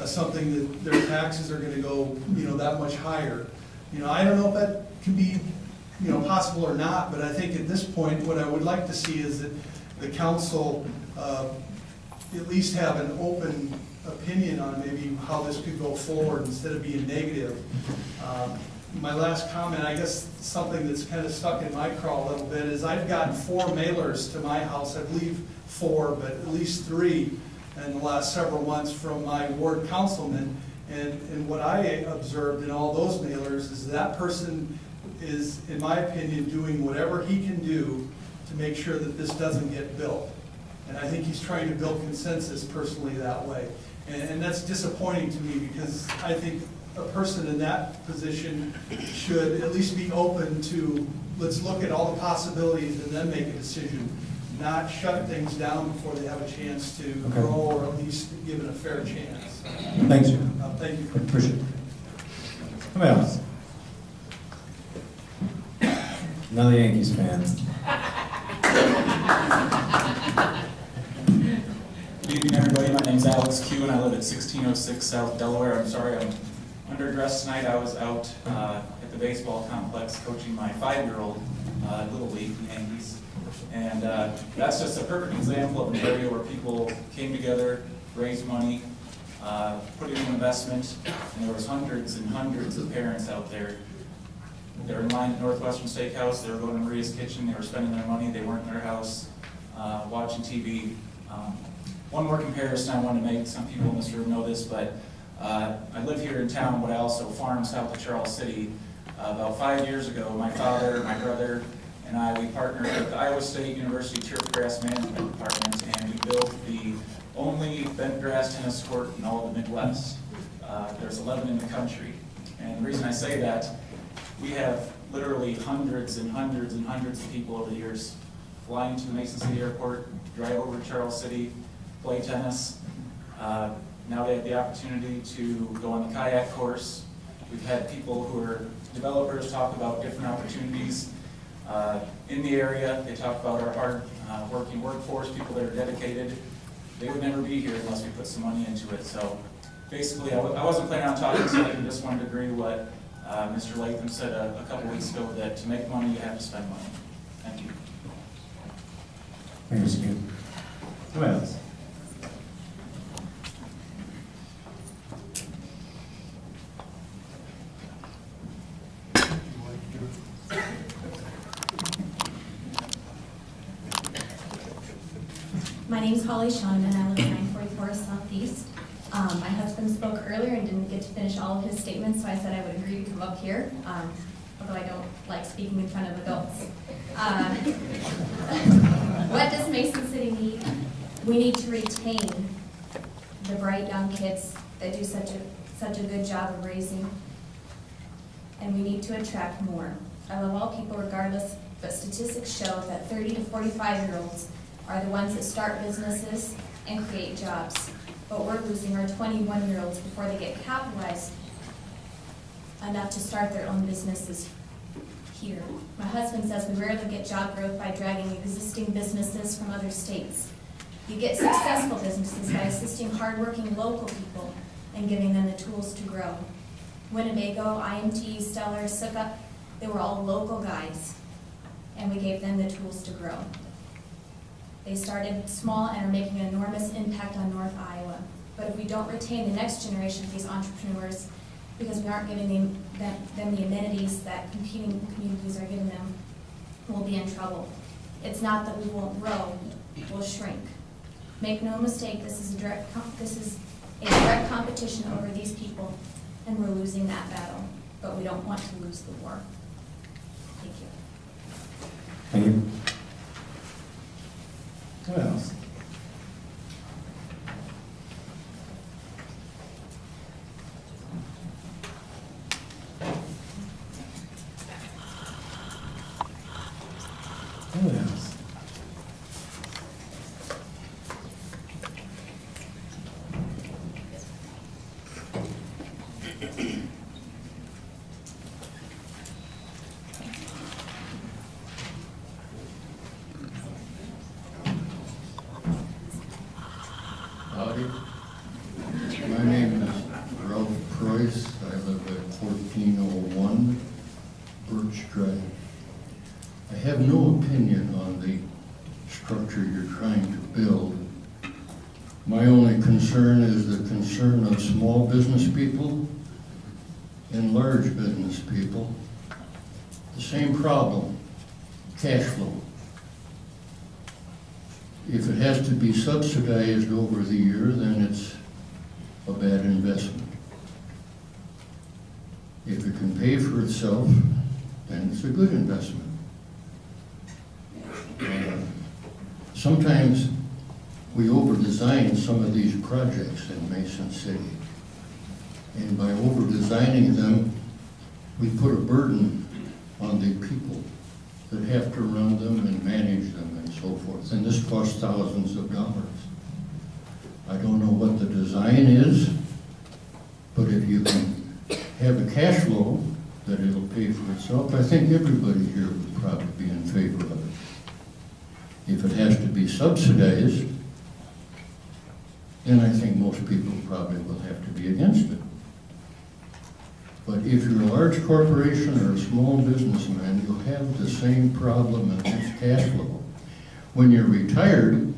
something that their taxes are going to go, you know, that much higher. You know, I don't know if that can be, you know, possible or not, but I think at this point, what I would like to see is that the council at least have an open opinion on maybe how this could go forward instead of being negative. My last comment, I guess something that's kind of stuck in my craw a little bit is I've gotten 4 mailers to my house, I believe 4, but at least 3 in the last several months from my ward councilman. And what I observed in all those mailers is that person is, in my opinion, doing whatever he can do to make sure that this doesn't get built. And I think he's trying to build consensus personally that way. And that's disappointing to me, because I think a person in that position should at least be open to, let's look at all the possibilities and then make a decision, not shut things down before they have a chance to grow, or at least give it a fair chance.
Thanks, Jim.
Thank you.
Appreciate it. Somebody else? Another Yankees fan.
Good evening, everybody. My name's Alex Q, and I live at 1606 South Delaware. I'm sorry I'm underdressed tonight. I was out at the baseball complex coaching my 5-year-old Little League Yankees. And that's just a perfect example of an area where people came together, raised money, put in an investment, and there was hundreds and hundreds of parents out there. They were in line at Northwestern Steakhouse, they were going to Maria's Kitchen, they were spending their money, they weren't in their house, watching TV. One more comparison I want to make, some people in this room know this, but I live here in town, but I also farm south of Charles City. About 5 years ago, my father, my brother, and I, we partnered with the Iowa State University Turf Grass Management Department, and we built the only bent grass tennis court in all of the Midwest. There's 11 in the country. And the reason I say that, we have literally hundreds and hundreds and hundreds of people over the years flying to the Mason City Airport, drive over to Charles City, play tennis. Now they have the opportunity to go on the kayak course. We've had people who are developers talk about different opportunities in the area. They talk about our hard working workforce, people that are dedicated. They would never be here unless we put some money into it. So basically, I wasn't planning on talking tonight, I just wanted to agree what Mr. Latham said a couple weeks ago, that to make money, you have to spend money. Thank you.
Thank you. Somebody else?
My name's Holly Sean, and I live at 944 Southeast. My husband spoke earlier and didn't get to finish all of his statements, so I said I would agree to come up here, although I don't like speaking in front of adults. What does Mason City need? We need to retain the bright young kids that do such a good job of raising, and we need to attract more. I love all people regardless, but statistics show that 30 to 45-year-olds are the ones that start businesses and create jobs. But we're losing our 21-year-olds before they get capitalized enough to start their own businesses here. My husband says we rarely get job growth by dragging existing businesses from other states. You get successful businesses by assisting hardworking local people and giving them the tools to grow. Winnebago, IMT, Stellar, Sukup, they were all local guys, and we gave them the tools to grow. They started small and are making an enormous impact on North Iowa. But if we don't retain the next generation of these entrepreneurs, because we aren't giving them the amenities that competing communities are giving them, we'll be in trouble. It's not that we won't grow, we'll shrink. Make no mistake, this is a direct competition over these people, and we're losing that battle. But we don't want to lose the war. Thank you.
Thank you. What else? What else?
Howdy. My name is Ralph Price. I live at 1401 Birch Drive. I have no opinion on the structure you're trying to build. My only concern is the concern of small business people and large business people. The same problem, cash flow. If it has to be subsidized over the year, then it's a bad investment. If it can pay for itself, then it's a good investment. Sometimes we over-design some of these projects in Mason City. And by over-designing them, we put a burden on the people that have to run them and manage them and so forth. And this costs thousands of dollars. I don't know what the design is, but if you can have a cash flow that it'll pay for itself, I think everybody here would probably be in favor of it. If it has to be subsidized, then I think most people probably will have to be against it. But if you're a large corporation or a small businessman, you'll have the same problem as this cash flow. When you're retired,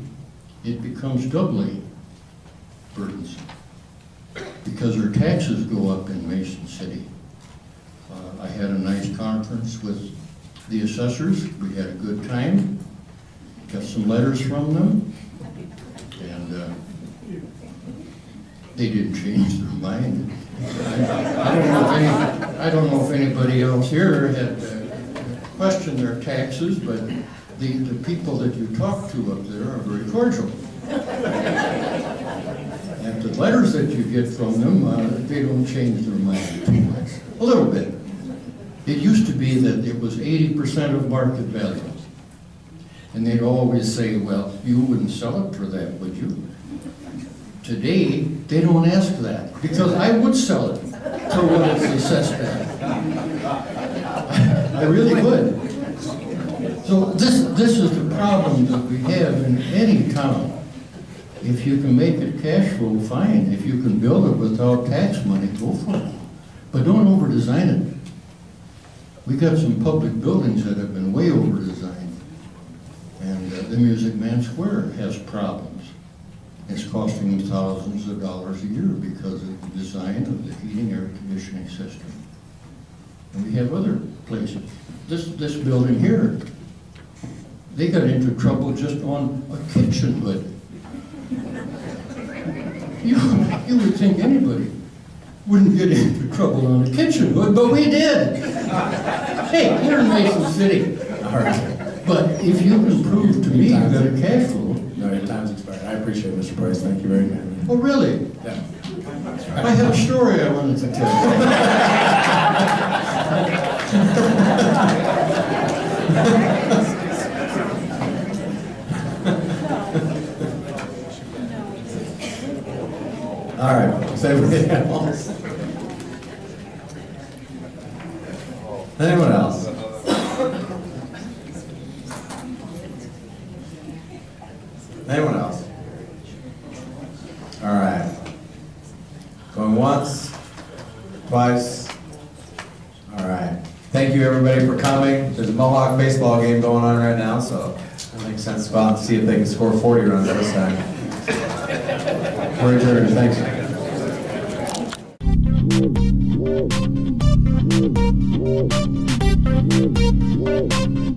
it becomes doubly burdensome because our taxes go up in Mason City. I had a nice conference with the assessors. We had a good time. Got some letters from them, and they didn't change their mind. I don't know if anybody else here had questioned their taxes, but the people that you talk to up there are very cordial. And the letters that you get from them, they don't change their mind too much. A little bit. It used to be that it was 80% of market value. And they'd always say, well, you wouldn't sell it for that, would you? Today, they don't ask that, because I would sell it for what it's assessed at. I really would. So this is the problem that we have in any town. If you can make it cash flow, fine. If you can build it without tax money, go for it. But don't over-design it. We got some public buildings that have been way over-designed. And the Music Man Square has problems. It's costing them thousands of dollars a year because of the design of the heating air conditioning system. And we have other places. This building here, they got into trouble just on a kitchen hood. You would think anybody wouldn't get into trouble on a kitchen hood, but we did. Hey, we're in Mason City.
All right.
But if you can prove to me you got a cash flow.
No, your time's expired. I appreciate it, Mr. Price. Thank you very much.
Oh, really?
Yeah.
I have a story I wanted to tell
All right. So everybody else? Anyone else? Anyone else? All right. Going once, twice. All right. Thank you, everybody, for coming. There's a Mohawk baseball game going on right now, so it makes sense to go out and see if they can score 40 runs this time. We're adjourned. Thanks.